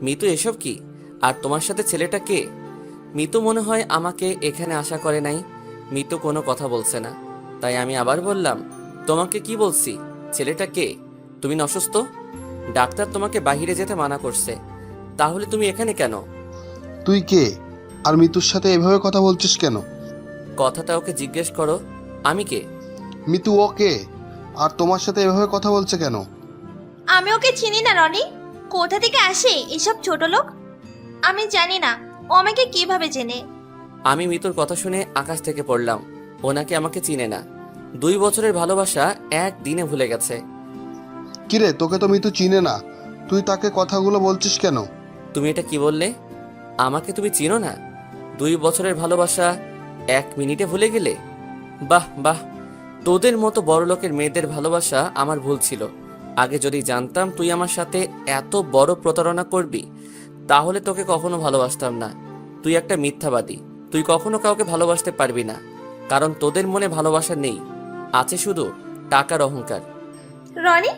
মিতু এসব কি? আর তোমার সাথে ছেলেটা কে? মিতু মনে হয় আমাকে এখানে আশা করে নাই। মিতু কোনো কথা বলছে না। তাই আমি আবার বললাম, তোমাকে কি বলছি? ছেলেটা কে? তুমি না অসুস্থ? ডাক্তার তোমাকে বাইরে যেতে মানা করছে। তাহলে তুমি এখানে কেন? তুই কে? আর মিতুর সাথে এভাবে কথা বলছিস কেন? কথাটা ওকে জিজ্ঞেস করো। আমি কে? মিতু ও কে? আর তোমার সাথে এভাবে কথা বলছে কেন? আমি ওকে চিনি না রনি। কোথা থেকে আসে এসব ছোট লোক? আমি জানি না ও আমাকে কিভাবে চেনে। আমি মিতুর কথা শুনে আকাশ থেকে পড়লাম। ও নাকি আমাকে চিনে না। 2 বছরের ভালোবাসা একদিনে ভুলে গেছে। কিরে, তোকে তো মিতু চিনে না, তুই তাকে কথাগুলো বলছিস কেন? তুমি এটা কি বললে? আমাকে তুমি চিনো না? 2 বছরের ভালোবাসা 1 মিনিটে ভুলে গেলে? বাহ বাহ, তোদের মতো বড়লোকের মেয়েদের ভালোবাসা আমার ভুল ছিল। আগে যদি জানতাম তুই আমার সাথে এত বড় প্রতারণা করবি, তাহলে তোকে কখনো ভালোবাসতাম না। তুই একটা মিথ্যাবাদী। তুই কখনো কাউকে ভালোবাসতে পারবি না, কারণ তোদের মনে ভালোবাসা নেই, আছে শুধু টাকার অহংকার। রনি,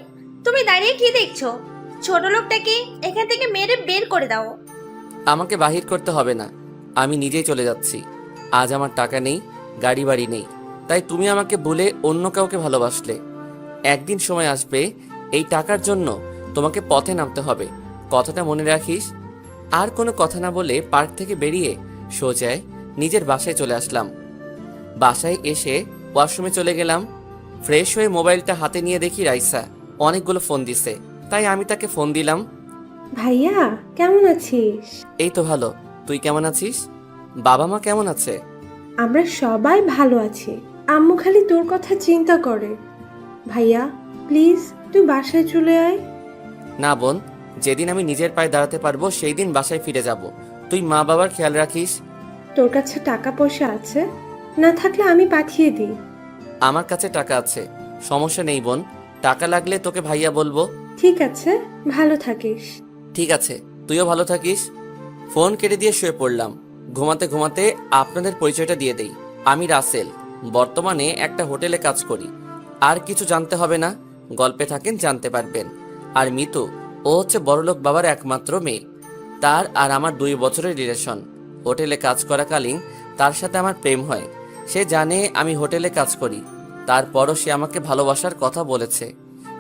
তুমি দাঁড়িয়ে কি দেখছো? ছোট লোকটাকে এখান থেকে মেরে বের করে দাও। আমাকে বাহির করতে হবে না, আমি নিজেই চলে যাচ্ছি। আজ আমার টাকা নেই, গাড়ি বাড়ি নেই, তাই তুমি আমাকে বলে অন্য কাউকে ভালোবাসলে। একদিন সময় আসবে, এই টাকার জন্য তোমাকে পথে নামতে হবে। কথাটা মনে রাখিস। আর কোনো কথা না বলে পার্ক থেকে বেরিয়ে সোজায় নিজের বাসায় চলে আসলাম। বাসায় এসে ওয়াশরুমে চলে গেলাম। ফ্রেশ হয়ে মোবাইলটা হাতে নিয়ে দেখি রাইসা অনেকগুলো ফোন দিছে, তাই আমি তাকে ফোন দিলাম। ভাইয়া, কেমন আছিস? এই তো ভালো, তুই কেমন আছিস? বাবা মা কেমন আছে? আমরা সবাই ভালো আছি। আম্মু খালি তোর কথা চিন্তা করে। ভাইয়া, প্লিজ তুই বাসায় চলে আয়। না বোন, যেদিন আমি নিজের পায়ে দাঁড়াতে পারবো সেই দিন বাসায় ফিরে যাব। তুই মা বাবার খেয়াল রাখিস। তোর কাছে টাকা পয়সা আছে? না থাকলে আমি পাঠিয়ে দিই। আমার কাছে টাকা আছে, সমস্যা নেই বোন। টাকা লাগলে তোকে ভাইয়া বলবো। ঠিক আছে, ভালো থাকিস। ঠিক আছে, তুইও ভালো থাকিস। ফোন কেটে দিয়ে শুয়ে পড়লাম। ঘুমাতে ঘুমাতে আপনাদের পরিচয়টা দিয়ে দেই। আমি রাসেল, বর্তমানে একটা হোটেলে কাজ করি। আর কিছু জানতে হবে না, গল্পে থাকেন জানতে পারবেন। আর মিতু, ও হচ্ছে বড়লোক বাবার একমাত্র মেয়ে। তার আর আমার 2 বছরের রিলেশন। হোটেলে কাজ করাকালীন তার সাথে আমার প্রেম হয়। সে জানে আমি হোটেলে কাজ করি, তারপরও সে আমাকে ভালোবাসার কথা বলেছে,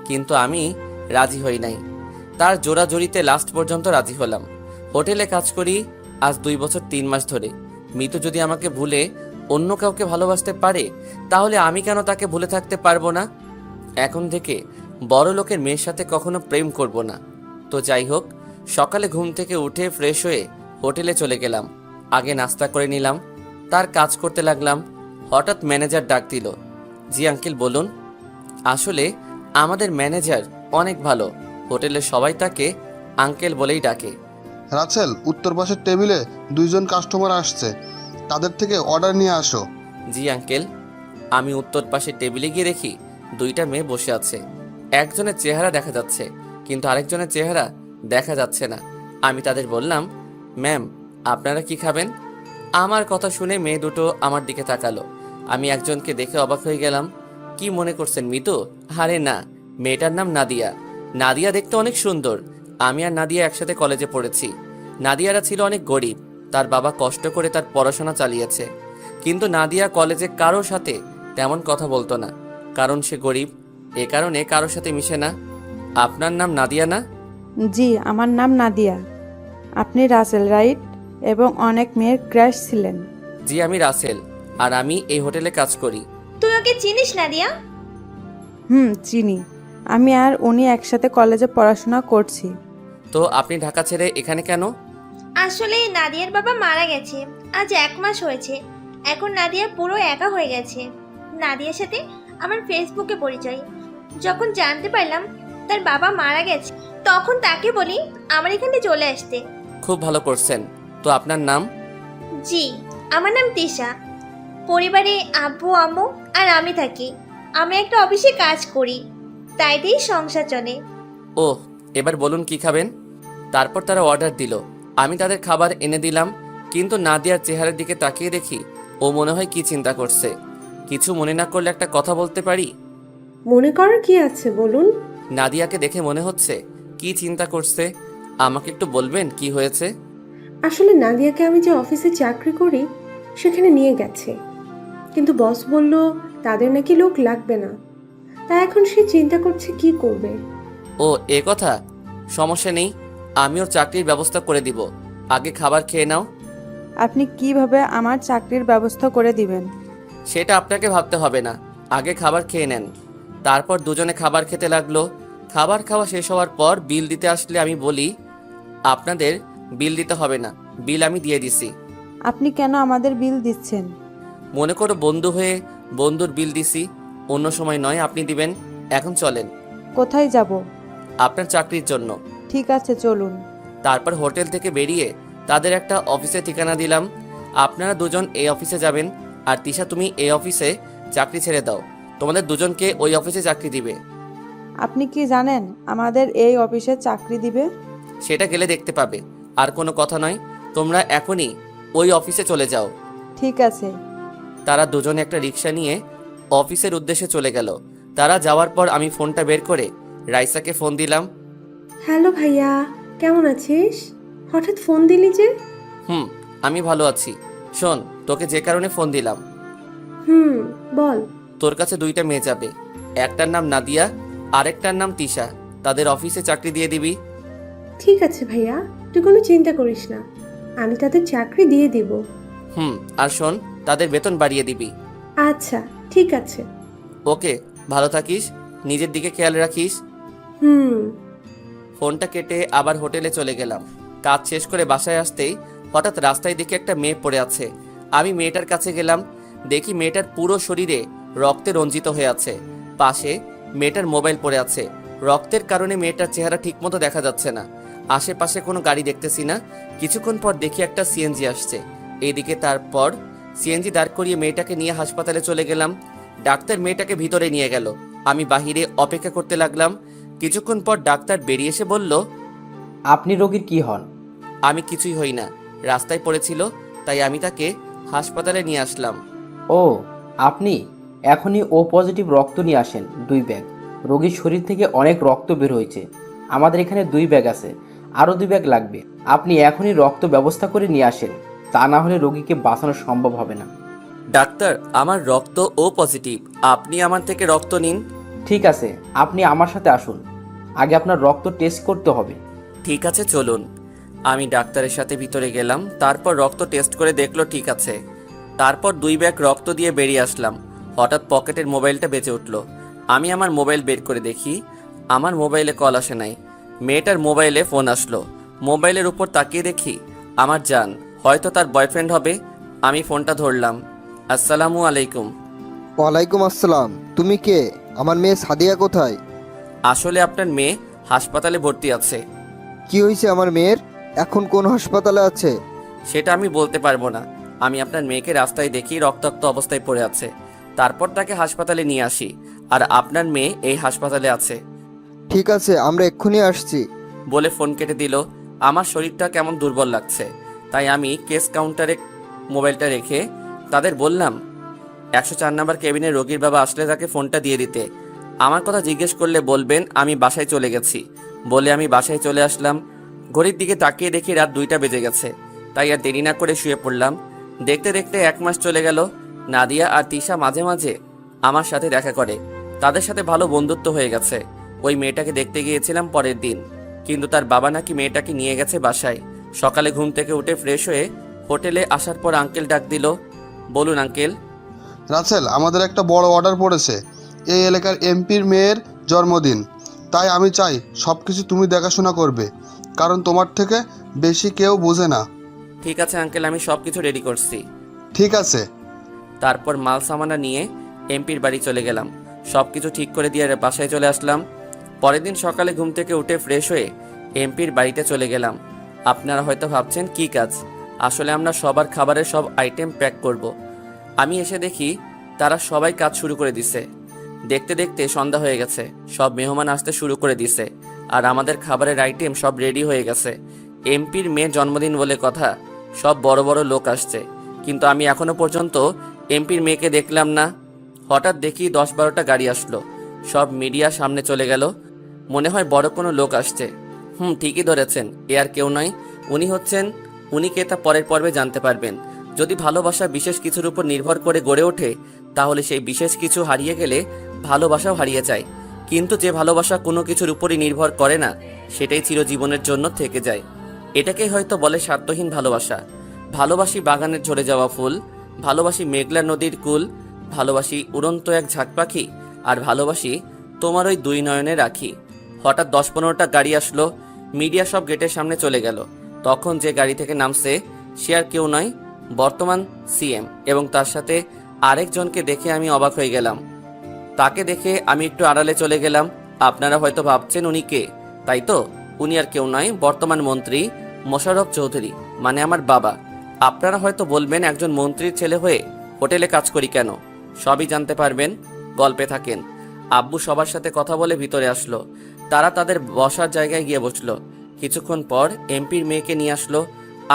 কিন্তু আমি রাজি হই নাই। তার জোড়াজড়িতে লাস্ট পর্যন্ত রাজি হলাম। হোটেলে কাজ করি আজ 2 বছর 3 মাস ধরে। মিতু যদি আমাকে ভুলে অন্য কাউকে ভালোবাসতে পারে, তাহলে আমি কেন তাকে ভুলে থাকতে পারবো না? এখন থেকে বড় লোকের মেয়ের সাথে কখনো প্রেম করব না। তো যাই হোক, সকালে ঘুম থেকে উঠে ফ্রেশ হয়ে হোটেলে চলে গেলাম। আগে নাস্তা করে নিলাম, তার কাজ করতে লাগলাম। হঠাৎ ম্যানেজার ডাক দিল। জি আঙ্কেল বলুন। আসলে আমাদের ম্যানেজার অনেক ভালো, হোটেলের সবাই তাকে আঙ্কেল বলেই ডাকে। রাসেল, উত্তর পাশের টেবিলে 2জন কাস্টমার আসছে, তাদের থেকে অর্ডার নিয়ে আসো। জি আঙ্কেল। আমি উত্তর পাশে টেবিলে গিয়ে দেখি 2টা মেয়ে বসে আছে। একজনের চেহারা দেখা যাচ্ছে, কিন্তু আরেকজনের চেহারা দেখা যাচ্ছে না। আমি তাদের বললাম, ম্যাম আপনারা কি খাবেন? আমার কথা শুনে মেয়ে দুটো আমার দিকে তাকালো। আমি একজনকে দেখে অবাক হয়ে গেলাম। কি মনে করছেন মিতু? আরে না, মেয়েটার নাম নাদিয়া। নাদিয়া দেখতে অনেক সুন্দর। আমি আর নাদিয়া একসাথে কলেজে পড়েছি। নাদিয়ারা ছিল অনেক গরিব, তার বাবা কষ্ট করে তার পড়াশোনা চালিয়েছে। কিন্তু নাদিয়া কলেজে কারোর সাথে তেমন কথা বলতো না, কারণ সে গরিব। এ কারণে কারোর সাথে মিশে না। আপনার নাম নাদিয়া না? জি, আমার নাম নাদিয়া। আপনি রাসেল, রাইট? এবং অনেক মেয়ের ক্রাশ ছিলেন। জি আমি রাসেল, আর আমি এই হোটেলে কাজ করি। তুই ওকে চিনিস নাদিয়া? চিনি। আমি আর উনি একসাথে কলেজে পড়াশোনা করছি। তো আপনি ঢাকা ছেড়ে এখানে কেন? আসলে নাদিয়ার বাবা মারা গেছে, আজ 1 মাস হয়েছে। এখন নাদিয়া পুরো একা হয়ে গেছে। নাদিয়ার সাথে আমার ফেসবুকে পরিচয়। যখন জানতে পারলাম তার বাবা মারা গেছে, তখন তাকে বলি আমার এখানে চলে আসতে। খুব ভালো করছেন। তো আপনার নাম? জি, আমার নাম তিশা। পরিবারে আব্বু আম্মু আর আমি থাকি। আমি একটা অফিসে কাজ করি, তাই দিয়েই সংসার চলে। ও, এবার বলুন কি খাবেন? তারপর তারা অর্ডার দিল। আমি তাদের খাবার এনে দিলাম, কিন্তু নাদিয়ার চেহারার দিকে তাকিয়ে দেখি ও মনে হয় কি চিন্তা করছে। কিছু মনে না করলে একটা কথা বলতে পারি? মনে করার কি আছে বলুন। নাদিয়াকে দেখে মনে হচ্ছে কি চিন্তা করছে। আমাকে একটু বলবেন কি হয়েছে? আসলে নাদিয়াকে আমি যে অফিসে চাকরি করি সেখানে নিয়ে গেছে, কিন্তু বস বলল তাদের নাকি লোক লাগবে না। তাই এখন সে চিন্তা করছে কি করবে। ও এ কথা, সমস্যা নেই, আমি ওর চাকরির ব্যবস্থা করে দিব। আগে খাবার খেয়ে নাও। আপনি কিভাবে আমার চাকরির ব্যবস্থা করে দিবেন? সেটা আপনাকে ভাবতে হবে না, আগে খাবার খেয়ে নেন। তারপর দুজনে খাবার খেতে লাগলো। খাবার খাওয়া শেষ হওয়ার পর বিল দিতে আসলে আমি বলি, আপনাদের বিল দিতে হবে না, বিল আমি দিয়ে দিছি। আপনি কেন আমাদের বিল দিচ্ছেন? মনে করো বন্ধু হয়ে বন্ধুর বিল দিছি, অন্য সময় নয়, আপনি দিবেন। এখন চলেন, কোথায় যাব? আপনার চাকরির জন্য। ঠিক আছে, চলুন। তারপর হোটেল থেকে বেরিয়ে তাদের একটা অফিসে ঠিকানা দিলাম। আপনারা দুজন এই অফিসে যাবেন, আর তিশা তুমি এই অফিসে চাকরি ছেড়ে দাও, তোমাদের দুজনকে ওই অফিসে চাকরি দিবে। আপনি কি জানেন আমাদের এই অফিসে চাকরি দিবে? সেটা গেলে দেখতে পাবে, আর কোনো কথা নয়, তোমরা এখনই ওই অফিসে চলে যাও। ঠিক আছে। তারা দুজনে একটা রিক্সা নিয়ে অফিসের উদ্দেশ্যে চলে গেল। তারা যাওয়ার পর আমি ফোনটা বের করে রাইসাকে ফোন দিলাম। হ্যালো ভাইয়া, কেমন আছিস? হঠাৎ ফোন দিলি যে? আমি ভালো আছি। শোন, তোকে যে কারণে ফোন দিলাম, বল। তোর কাছে দুইটা মেয়ে যাবে, একটার নাম নাদিয়া, আরেকটার নাম তিশা। তাদের অফিসে চাকরি দিয়ে দিবি। ঠিক আছে ভাইয়া, তুই কোনো চিন্তা করিস না, আমি তাদের চাকরি দিয়ে দিব। আর শোন, তাদের বেতন বাড়িয়ে দিবি। আচ্ছা ঠিক আছে। ওকে, ভালো থাকিস, নিজের দিকে খেয়াল রাখিস। হুম। ফোনটা কেটে আবার হোটেলে চলে গেলাম। কাজ শেষ করে বাসায় আসতেই হঠাৎ রাস্তায় দেখে একটা মেয়ে পড়ে আছে। আমি মেয়েটার কাছে গেলাম, দেখি মেয়েটার পুরো শরীরে রক্তে রঞ্জিত হয়ে আছে। পাশে মেয়েটার মোবাইল পড়ে আছে। রক্তের কারণে মেয়েটার চেহারা ঠিকমতো দেখা যাচ্ছে না। আশেপাশে কোনো গাড়ি দেখতেছি না। কিছুক্ষণ পর দেখি একটা সিএনজি আসছে এইদিকে। তারপর সিএনজি দাঁড় করিয়ে মেয়েটাকে নিয়ে হাসপাতালে চলে গেলাম। ডাক্তার মেয়েটাকে ভিতরে নিয়ে গেল। আমি বাহিরে অপেক্ষা করতে লাগলাম। কিছুক্ষণ পর ডাক্তার বেরিয়ে এসে বলল, আপনি রোগীর কি হন? আমি কিছুই হই না, রাস্তায় পড়েছিল, তাই আমি তাকে হাসপাতালে নিয়ে আসলাম। ও, আপনি এখনই ও পজিটিভ রক্ত নিয়ে আসেন 2 ব্যাগ। রোগীর শরীর থেকে অনেক রক্ত বের হয়েছে, আমাদের এখানে 2 ব্যাগ আছে, আরও 2 ব্যাগ লাগবে। আপনি এখনই রক্ত ব্যবস্থা করে নিয়ে আসেন, তা না হলে রোগীকে বাঁচানো সম্ভব হবে না। ডাক্তার, আমার রক্ত ও পজিটিভ, আপনি আমার থেকে রক্ত নিন। ঠিক আছে, আপনি আমার সাথে আসুন, আগে আপনার রক্ত টেস্ট করতে হবে। ঠিক আছে, চলুন। আমি ডাক্তারের সাথে ভিতরে গেলাম। তারপর রক্ত টেস্ট করে দেখলো ঠিক আছে। তারপর 2 ব্যাগ রক্ত দিয়ে বেরিয়ে আসলাম। হঠাৎ পকেটের মোবাইলটা বেজে উঠলো। আমি আমার মোবাইল বের করে দেখি আমার মোবাইলে কল আসে নাই। মেয়েটার মোবাইলে ফোন আসলো। মোবাইলের উপর তাকিয়ে দেখি আমার জান, হয়তো তার বয়ফ্রেন্ড হবে। আমি ফোনটা ধরলাম। আসসালামু আলাইকুম। ওয়ালাইকুম আসসালাম। তুমি কে? আমার মেয়ে সাদিয়া কোথায়? আসলে আপনার মেয়ে হাসপাতালে ভর্তি আছে। কি হয়েছে আমার মেয়ের? এখন কোন হাসপাতালে আছে? সেটা আমি বলতে পারবো না। আমি আপনার মেয়েকে রাস্তায় দেখি রক্তাক্ত অবস্থায় পড়ে আছে, তারপর তাকে হাসপাতালে নিয়ে আসি, আর আপনার মেয়ে এই হাসপাতালে আছে। ঠিক আছে, আমরা এক্ষুনি আসছি। বলে ফোন কেটে দিল। আমার শরীরটা কেমন দুর্বল লাগছে, তাই আমি কেস কাউন্টারে মোবাইলটা রেখে তাদের বললাম 104 নম্বর কেবিনের রোগীর বাবা আসলে তাকে ফোনটা দিয়ে দিতে। আমার কথা জিজ্ঞেস করলে বলবেন আমি বাসায় চলে গেছি। বলে আমি বাসায় চলে আসলাম। ঘড়ির দিকে তাকিয়ে দেখি রাত 2টা বেজে গেছে, তাই আর দেরি না করে শুয়ে পড়লাম। দেখতে দেখতে 1 মাস চলে গেল। নাদিয়া আর তিশা মাঝে মাঝে আমার সাথে দেখা করে, তাদের সাথে ভালো বন্ধুত্ব হয়ে গেছে। ওই মেয়েটাকে দেখতে গিয়েছিলাম পরের দিন, কিন্তু তার বাবা নাকি মেয়েটাকে নিয়ে গেছে বাসায়। সকালে ঘুম থেকে উঠে ফ্রেশ হয়ে হোটেলে আসার পর আঙ্কেল ডাক দিল। বলুন আঙ্কেল। রাসেল, আমাদের একটা বড় অর্ডার পড়েছে। এই এলাকার এমপির মেয়ের জন্মদিন, তাই আমি চাই সব কিছু তুমি দেখাশোনা করবে, কারণ তোমার থেকে বেশি কেউ বোঝে না। ঠিক আছে আঙ্কেল, আমি সব কিছু রেডি করছি। ঠিক আছে। তারপর মাল সামানা নিয়ে এমপির বাড়ি চলে গেলাম। সব কিছু ঠিক করে দিয়ে বাসায় চলে আসলাম। পরের দিন সকালে ঘুম থেকে উঠে ফ্রেশ হয়ে এমপির বাড়িতে চলে গেলাম। আপনারা হয়তো ভাবছেন কি কাজ, আসলে আমরা সবার খাবারের সব আইটেম প্যাক করব। আমি এসে দেখি তারা সবাই কাজ শুরু করে দিছে। দেখতে দেখতে সন্ধ্যা হয়ে গেছে, সব মেহমান আসতে শুরু করে দিছে, আর আমাদের খাবারের আইটেম সব রেডি হয়ে গেছে। এমপির মেয়ের জন্মদিন বলে কথা, সব বড় বড় লোক আসছে, কিন্তু আমি এখনো পর্যন্ত এমপির মেয়েকে দেখলাম না। হঠাৎ দেখি 10-12টা গাড়ি আসলো, সব মিডিয়া সামনে চলে গেল। মনে হয় বড় কোনো লোক আসছে। ঠিকই ধরেছেন। এ আর কেউ নয়, উনি কে তা পরের পর্বে জানতে পারবেন। যদি ভালোবাসা বিশেষ কিছুর উপর নির্ভর করে গড়ে ওঠে, তাহলে সেই বিশেষ কিছু হারিয়ে গেলে ভালোবাসাও হারিয়ে যায়। কিন্তু যে ভালোবাসা কোনো কিছুর উপরই নির্ভর করে না, সেটাই চিরজীবনের জন্য থেকে যায়। এটাকেই হয়তো বলে স্বার্থহীন ভালোবাসা। ভালোবাসি বাগানের ঝরে যাওয়া ফুল, ভালোবাসি মেঘলা নদীর কুল, ভালোবাসি উড়ন্ত এক ঝাঁক পাখি, আর ভালোবাসি তোমার ওই দুই নয়নে রাখি। হঠাৎ 10-15টা গাড়ি আসলো, মিডিয়া সব গেটের সামনে চলে গেল। তখন যে গাড়ি থেকে নামছে সে আর কেউ নয়, বর্তমান সিএম, এবং তার সাথে আরেকজনকে দেখে আমি অবাক হয়ে গেলাম। তাকে দেখে আমি একটু আড়ালে চলে গেলাম। আপনারা হয়তো ভাবছেন উনি কে, তাই তো? উনি আর কেউ নয়, বর্তমান মন্ত্রী মোশাররফ চৌধুরী, মানে আমার বাবা। আপনারা হয়তো বলবেন, একজন মন্ত্রীর ছেলে হয়ে হোটেলে কাজ করি কেন? সবই জানতে পারবেন, গল্পে থাকেন। আব্বু সবার সাথে কথা বলে ভিতরে আসলো। তারা তাদের বসার জায়গায় গিয়ে বসলো। কিছুক্ষণ পর এমপির মেয়েকে নিয়ে আসলো।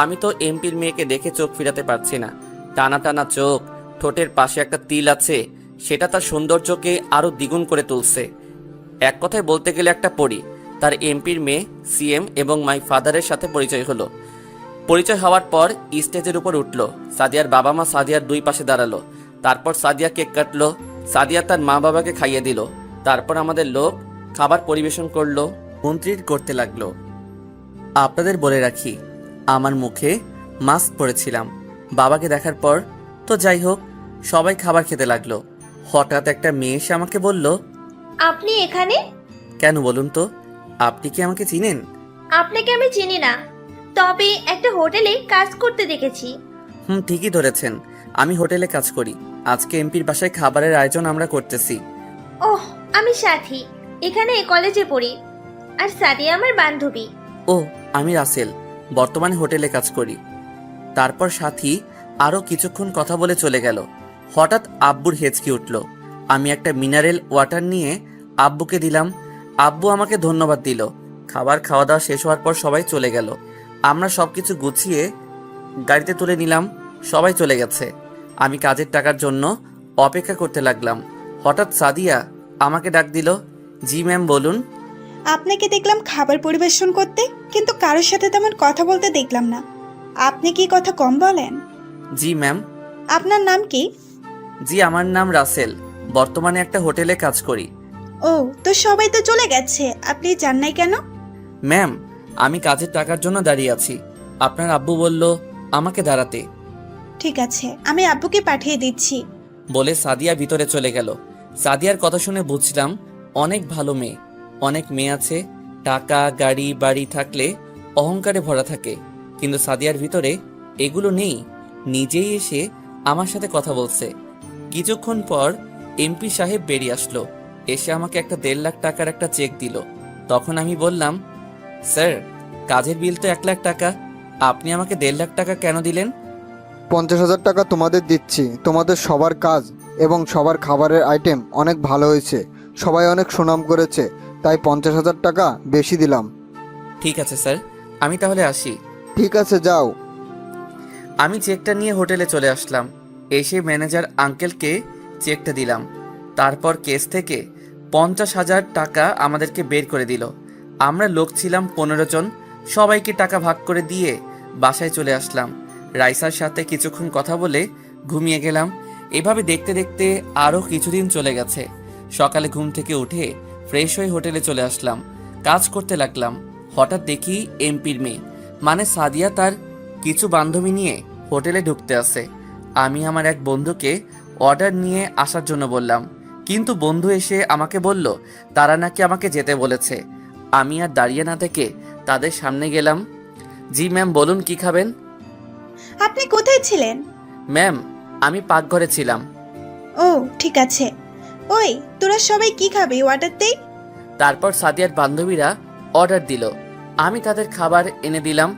আমি তো এমপির মেয়েকে দেখে চোখ ফিরাতে পারছি না। টানা টানা চোখ, ঠোঁটের পাশে একটা তিল আছে, সেটা তার সৌন্দর্যকে আরো দ্বিগুণ করে তুলছে। এক কথায় বলতে গেলে একটা পরী। তার এমপির মেয়ে সিএম এবং মাই ফাদারের সাথে পরিচয় হলো। পরিচয় হওয়ার পর স্টেজের উপর উঠলো। সাদিয়ার বাবা মা সাদিয়ার দুই পাশে দাঁড়ালো। তারপর সাদিয়া কেক কাটলো। সাদিয়া তার মা বাবাকে খাইয়ে দিল। তারপর আমাদের লোক খাবার পরিবেশন করলো, মন্ত্রীর করতে লাগলো। আপনাদের বলে রাখি, আমার মুখে মাস্ক পরেছিলাম। বাবাকে দেখার পর তো যাই হোক, সবাই খাবার খেতে লাগলো। হঠাৎ একটা মেয়ে এসে আমাকে বলল, আপনি এখানে? কেন বলুন তো, আপনি কি আমাকে চিনেন? আপনাকে আমি চিনি না, তবে একটা হোটেলে কাজ করতে দেখেছি। ঠিকই ধরেছেন, আমি হোটেলে কাজ করি। আজকে এমপির বাসায় খাবারের আয়োজন আমরা করতেছি। ওহ, আমি সাথী, এখানে কলেজে পড়ি। আর সাদিয়া আমার বান্ধবী। ও, আমি রাসেল, বর্তমানে হোটেলে কাজ করি। তারপর সাথী আরও কিছুক্ষণ কথা বলে চলে গেল। হঠাৎ আব্বুর হেঁচকি উঠল। আমি একটা মিনারেল ওয়াটার নিয়ে আব্বুকে দিলাম। আব্বু আমাকে ধন্যবাদ দিল। খাবার খাওয়া দাওয়া শেষ হওয়ার পর সবাই চলে গেল। আমরা সব কিছু গুছিয়ে গাড়িতে তুলে নিলাম। সবাই চলে গেছে। আমি কাজের টাকার জন্য অপেক্ষা করতে লাগলাম। হঠাৎ সাদিয়া আমাকে ডাক দিল। জি ম্যাম, বলুন। আপনাকে দেখলাম খাবার পরিবেশন করতে, কিন্তু কারোর সাথে তেমন কথা বলতে দেখলাম না। আপনি কি কথা কম বলেন? জি ম্যাম। আপনার নাম কি? জি, আমার নাম রাসেল, বর্তমানে একটা হোটেলে কাজ করি। ও, তো সবাই তো চলে গেছে, আপনি যান নাই কেন? ম্যাম, আমি কাজের টাকার জন্য দাঁড়িয়ে আছি। আপনার আব্বু বলল আমাকে দাঁড়াতে। ঠিক আছে, আমি আব্বুকে পাঠিয়ে দিচ্ছি। বলে সাদিয়া ভিতরে চলে গেল। সাদিয়ার কথা শুনে বুঝলাম অনেক ভালো মেয়ে। অনেক মেয়ে আছে, টাকা গাড়ি বাড়ি থাকলে অহংকারে ভরা থাকে, কিন্তু সাদিয়ার ভিতরে এগুলো নেই। নিজেই এসে আমার সাথে কথা বলছে। কিছুক্ষণ পর এমপি সাহেব বেরিয়ে আসলো। এসে আমাকে একটা 1.5 লাখ টাকার একটা চেক দিল। তখন আমি বললাম, স্যার, কাজের বিল তো 1 লাখ টাকা, আপনি আমাকে 1.5 লাখ টাকা কেন দিলেন? 50,000 টাকা তোমাদের দিচ্ছি। তোমাদের সবার কাজ এবং সবার খাবারের আইটেম অনেক ভালো হয়েছে, সবাই অনেক সুনাম করেছে, তাই 50,000 টাকা বেশি দিলাম। ঠিক আছে স্যার, আমি তাহলে আসি। ঠিক আছে, যাও। আমি চেকটা নিয়ে হোটেলে চলে আসলাম। এসে ম্যানেজার আঙ্কেলকে চেকটা দিলাম। তারপর কেস থেকে 50,000 টাকা আমাদেরকে বের করে দিল। আমরা লোক ছিলাম 15 জন। সবাইকে টাকা ভাগ করে দিয়ে বাসায় চলে আসলাম। রাইসার সাথে কিছুক্ষণ কথা বলে ঘুমিয়ে গেলাম। এভাবে দেখতে দেখতে আরও কিছুদিন চলে গেছে। সকালে ঘুম থেকে উঠে ফ্রেশ হয়ে হোটেলে চলে আসলাম। কাজ করতে লাগলাম। হঠাৎ দেখি এমপির মেয়ে, মানে সাদিয়া, তার কিছু বান্ধবী নিয়ে হোটেলে ঢুকতে আসে। আমি আমার এক বন্ধুকে অর্ডার নিয়ে আসার জন্য বললাম, কিন্তু বন্ধু এসে আমাকে বলল তারা নাকি আমাকে যেতে বলেছে। আমি আর দাঁড়িয়ে না থেকে তাদের সামনে গেলাম। জি ম্যাম, বলুন কি খাবেন? আপনি কোথায় ছিলেন? ম্যাম, আমি পাকঘরে ছিলাম। ও, ঠিক আছে। ওই, তোরা সবাই কি খাবি, অর্ডার দেই? তারপর সাদিয়ার বান্ধবীরা অর্ডার দিল। আমি তাদের খাবার এনে দিলাম।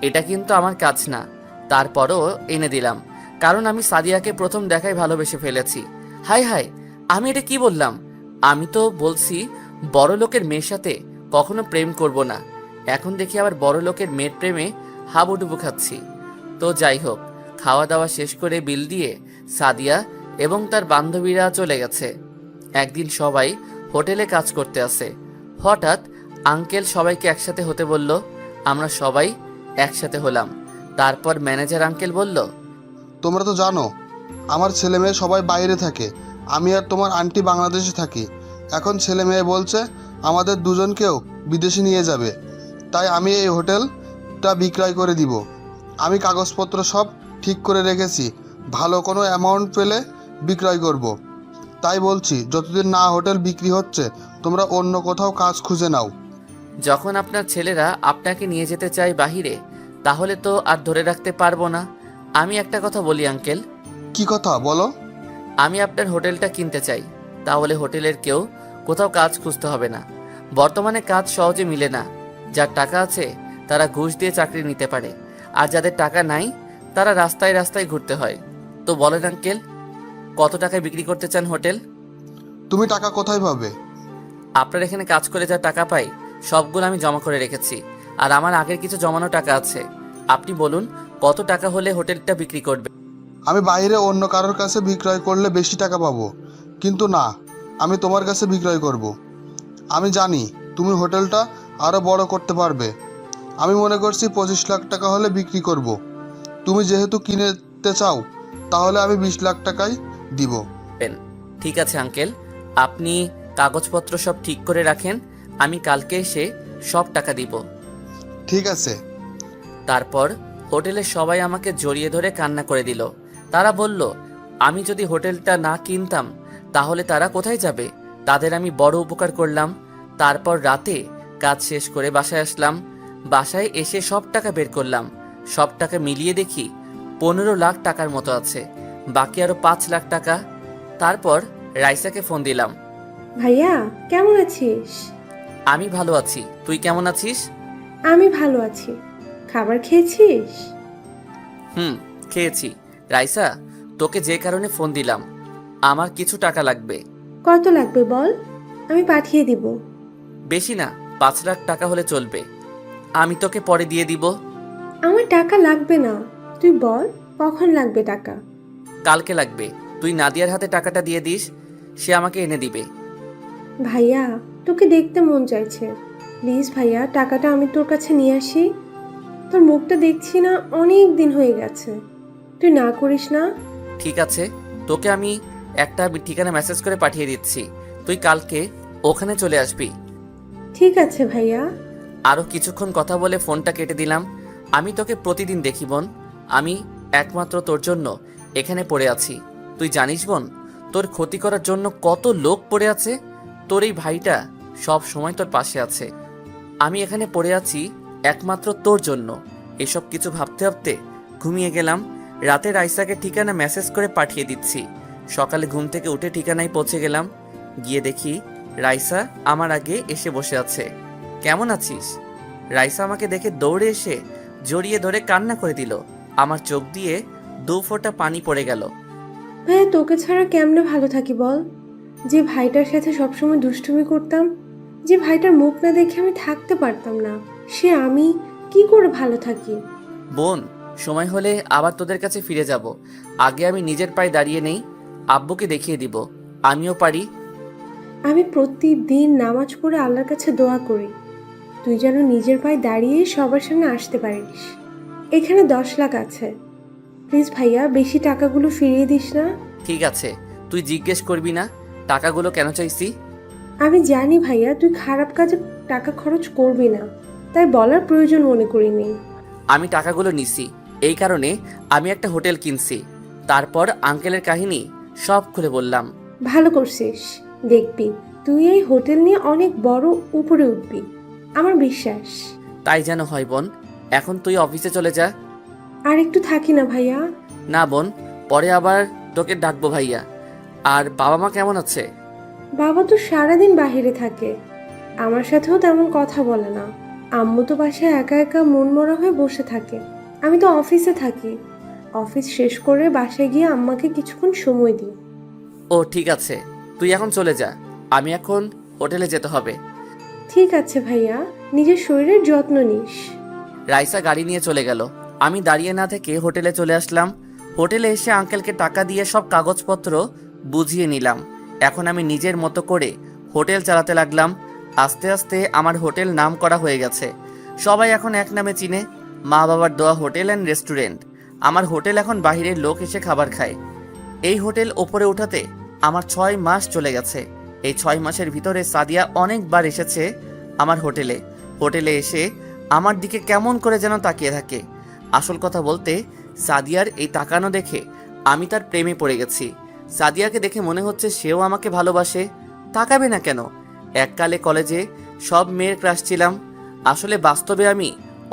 এটা কিন্তু আমার কাজ না, তারপরও এনে দিলাম, কারণ আমি সাদিয়াকে প্রথম দেখায় ভালোবেসে ফেলেছি। হাই হাই, আমি এটা কি বললাম? আমি তো বলছি বড় লোকের মেয়ের সাথে কখনো প্রেম করব না। এখন দেখি আবার বড় লোকের মেয়ের প্রেমে হাবুডুবু খাচ্ছি। তো যাই হোক, খাওয়া দাওয়া শেষ করে বিল দিয়ে সাদিয়া এবং তার বান্ধবীরা চলে গেছে। একদিন সবাই হোটেলে কাজ করতে আসে। হঠাৎ আঙ্কেল সবাইকে একসাথে হতে বলল। আমরা সবাই একসাথে হলাম। তারপর ম্যানেজার আঙ্কেল বলল, তোমরা তো জানো আমার ছেলে মেয়ে সবাই বাইরে থাকে, আমি আর তোমার আন্টি বাংলাদেশে থাকি। এখন ছেলে মেয়ে বলছে আমাদের দুজনকেও বিদেশে নিয়ে যাবে, তাই আমি এই হোটেলটা বিক্রয় করে দিব। আমি কাগজপত্র সব ঠিক করে রেখেছি, ভালো কোনো অ্যামাউন্ট পেলে বিক্রয় করব। তাই বলছি যতদিন না হোটেল বিক্রি হচ্ছে তোমরা অন্য কোথাও কাজ খুঁজে নাও। যখন আপনার ছেলেরা আপনাকে নিয়ে যেতে চায় বাহিরে, তাহলে তো আর ধরে রাখতে পারবো না। আমি একটা কথা বলি আঙ্কেল, কি কথা বলো? আমি আপনার হোটেলটা কিনতে চাই, তাহলে হোটেলের কেউ কোথাও কাজ খুঁজতে হবে না। বর্তমানে কাজ সহজে মিলে না। যার টাকা আছে তারা ঘুষ দিয়ে চাকরি নিতে পারে, আর যাদের টাকা নাই তারা রাস্তায় রাস্তায় ঘুরতে হয়। তো বলেন আঙ্কেল, কত টাকায় বিক্রি করতে চান হোটেল? তুমি টাকা কোথায় পাবে? আপনার এখানে কাজ করে যা টাকা পাই সবগুলো আমি জমা করে রেখেছি, আর আমার আগের কিছু জমানো টাকা আছে। আপনি বলুন কত টাকা হলে হোটেলটা বিক্রি করবে? আমি বাইরে অন্য কারোর কাছে বিক্রয় করলে বেশি টাকা পাবো, কিন্তু না, আমি তোমার কাছে বিক্রয় করব। আমি জানি তুমি হোটেলটা আরও বড় করতে পারবে। আমি মনে করছি 25 লাখ টাকা হলে বিক্রি করব। তুমি যেহেতু কিনতে চাও তাহলে আমি 20 লাখ টাকাই দিব। ঠিক আছে আঙ্কেল, আপনি কাগজপত্র সব ঠিক করে রাখেন, আমি কালকে এসে সব টাকা দিব। ঠিক আছে। তারপর হোটেলের সবাই আমাকে জড়িয়ে ধরে কান্না করে দিল। তারা বলল আমি যদি হোটেলটা না কিনতাম তাহলে তারা কোথায় যাবে। তাদের আমি বড় উপকার করলাম। তারপর রাতে কাজ শেষ করে বাসায় আসলাম। বাসায় এসে সব টাকা বের করলাম। সব টাকা মিলিয়ে দেখি 15 লাখ টাকার মতো আছে, বাকি আরো 5 লাখ টাকা। তারপর রাইসাকে ফোন দিলাম। ভাইয়া কেমন আছিস? আমি ভালো আছি, তুই কেমন আছিস? আমি ভালো আছি। খাবার খেয়েছিস? খেয়েছি। রাইসা, তোকে যে কারণে ফোন দিলাম, আমার কিছু টাকা লাগবে। কত লাগবে বল, আমি পাঠিয়ে দিব। বেশি না, 5 লাখ টাকা হলে চলবে। আমি তোকে পরে দিয়ে দিব। আমার টাকা লাগবে না, তুই বল কখন লাগবে টাকা। কালকে লাগবে। তুই নাদিয়ার হাতে টাকাটা দিয়ে দিস, সে আমাকে এনে দিবে। ভাইয়া তোকে দেখতে মন চাইছে, প্লিজ ভাইয়া টাকাটা আমি তোর কাছে নিয়ে আসি। তোর মুখটা দেখছি না, অনেক দিন হয়ে গেছে, তুই না করিস না। ঠিক আছে, তোকে আমি একটা ঠিকানা মেসেজ করে পাঠিয়ে দিচ্ছি, তুই কালকে ওখানে চলে আসবি। ঠিক আছে ভাইয়া। আরও কিছুক্ষণ কথা বলে ফোনটা কেটে দিলাম। আমি তোকে প্রতিদিন দেখি বোন, আমি একমাত্র তোর জন্য এখানে পড়ে আছি। তুই জানিস বোন, তোর ক্ষতি করার জন্য কত লোক পড়ে আছে। তোর এই ভাইটা সব সময় তোর পাশে আছে। আমি এখানে পড়ে আছি একমাত্র তোর জন্য। এসব কিছু ভাবতে ভাবতে ঘুমিয়ে গেলাম। রাতে রাইসাকে ঠিকানা মেসেজ করে পাঠিয়ে দিচ্ছি। সকালে ঘুম থেকে উঠে ঠিকানায় পৌঁছে গেলাম। গিয়ে দেখি রাইসা আমার আগে এসে বসে আছে। কেমন আছিস? রাইসা আমাকে দেখে দৌড়ে এসে জড়িয়ে ধরে কান্না করে দিল। আমার চোখ দিয়ে 2 ফোঁটা পানি পড়ে গেল। ভাইয়া তোকে ছাড়া কেমনে ভালো থাকি বল। যে ভাইটার সাথে সবসময় দুষ্টুমি করতাম, যে ভাইটার মুখ না দেখে আমি থাকতে পারতাম না, সে আমি কি করে ভালো থাকি। বোন, সময় হলে আবার তোদের কাছে ফিরে যাব। আগে আমি নিজের পায়ে দাঁড়িয়ে নেই, আব্বুকে দেখিয়ে দিব আমিও পারি। আমি প্রতিদিন নামাজ পড়ে আল্লাহর কাছে দোয়া করি তুই যেন নিজের পায়ে দাঁড়িয়ে সবার সামনে আসতে পারিস। এখানে 10 লাখ আছে, প্লিজ ভাইয়া বেশি টাকাগুলো ফিরিয়ে দিস না। ঠিক আছে, তুই জিজ্ঞেস করবি না টাকাগুলো কেন চাইছি? আমি জানি ভাইয়া তুই খারাপ কাজে টাকা খরচ করবি না, তাই বলার প্রয়োজন মনে করিনি। আমি টাকাগুলো নিছি এই কারণে আমি একটা হোটেল কিনছি। তারপর আঙ্কেলের কাহিনী সব খুলে বললাম। ভালো করছিস, দেখবি তুই এই হোটেল নিয়ে অনেক বড় উপরে উঠবি, আমার বিশ্বাস। তাই যেন হয় বোন। এখন তুই অফিসে চলে যা। আর একটু থাকি না ভাইয়া। না বোন, পরে আবার তোকে ডাকবো ভাইয়া। আর বাবা মা কেমন আছে? বাবা তো সারাদিন বাইরে থাকে, আমার সাথেও তেমন কথা বলে না। আম্মু তো বাসায় একা একা মনমরা হয়ে বসে থাকে। আমি তো অফিসে থাকি, অফিস শেষ করে বাসায় গিয়ে আম্মাকে কিছুক্ষণ সময় দিই। ও ঠিক আছে, তুই এখন চলে যা, আমি এখন হোটেলে যেতে হবে। ঠিক আছে ভাইয়া, নিজের শরীরের যত্ন নিস। রাইসা গাড়ি নিয়ে চলে গেল। আমি দাঁড়িয়ে না থেকে হোটেলে চলে আসলাম। হোটেলে এসে আঙ্কেলকে টাকা দিয়ে সব কাগজপত্র বুঝিয়ে নিলাম। এখন আমি নিজের মতো করে হোটেল চালাতে লাগলাম। আস্তে আস্তে আমার হোটেল নাম করা হয়ে গেছে। সবাই এখন এক নামে চিনে, মা বাবার দেওয়া হোটেল অ্যান্ড রেস্টুরেন্ট। আমার হোটেল এখন বাইরের লোক এসে খাবার খায়। এই হোটেল ওপরে ওঠাতে আমার 6 মাস চলে গেছে। এই 6 মাসের ভিতরে সাদিয়া অনেকবার এসেছে আমার হোটেলে এসে আমার দিকে কেমন করে যেন তাকিয়ে থাকে। আসল কথা বলতে সাদিয়ার এই তাকানো দেখে আমি তার প্রেমে পড়ে গেছি। সাদিয়াকে দেখে মনে হচ্ছে সেও আমাকে ভালোবাসে। তাকাবে না কেন? এককালে কলেজে সব মেয়ের ক্রাশ ছিলাম। আসলে বাস্তবে আমি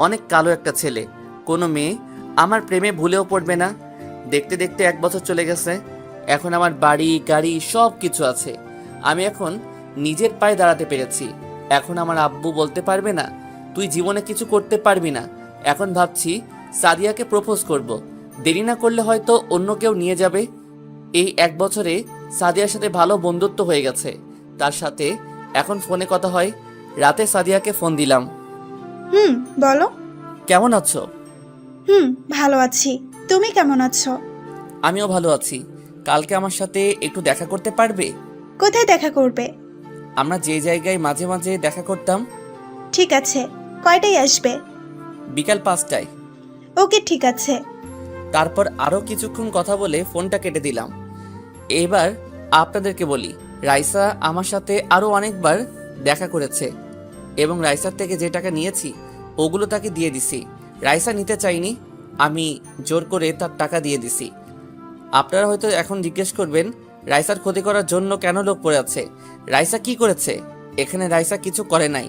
অনেক কালো একটা ছেলে। কোনো মেয়ে আমার প্রেমে ভুলেও পড়বে না। দেখতে দেখতে 1 বছর চলে গেছে। এখন আমার বাড়ি গাড়ি সব কিছু আছে। আমি এখন নিজের পায়ে দাঁড়াতে পেরেছি। এখন আমার আব্বু বলতে পারবে না তুই জীবনে কিছু করতে পারবি না। এখন ভাবছি সাদিয়াকে প্রপোজ করব। দেরি না করলে হয়তো অন্য কেউ নিয়ে যাবে। এই 1 বছরে সাদিয়ার সাথে ভালো বন্ধুত্ব হয়ে গেছে। তার সাথে এখন ফোনে কথা হয়। রাতে সাদিয়াকে ফোন দিলাম। বলো। কেমন আছো? ভালো আছি। তুমি কেমন আছো? আমিও ভালো আছি। কালকে আমার সাথে একটু দেখা করতে পারবে? কোথায় দেখা করবে? আমরা যে জায়গায় মাঝে মাঝে দেখা করতাম। ঠিক আছে, কয়টায় আসবে? বিকাল 5টায়। ওকে, ঠিক আছে। তারপর আরও কিছুক্ষণ কথা বলে ফোনটা কেটে দিলাম। এবার আপনাদেরকে বলি, রাইসা আমার সাথে আরও অনেকবার দেখা করেছে এবং রাইসার থেকে যে টাকা নিয়েছি ওগুলো তাকে দিয়ে দিছি। রাইসা নিতে চাইনি, আমি জোর করে তার টাকা দিয়ে দিছি। আপনারা হয়তো এখন জিজ্ঞেস করবেন রাইসার ক্ষতি করার জন্য কেন লোক পড়ে আছে। রাইসা কি করেছে? এখানে রাইসা কিছু করে নাই।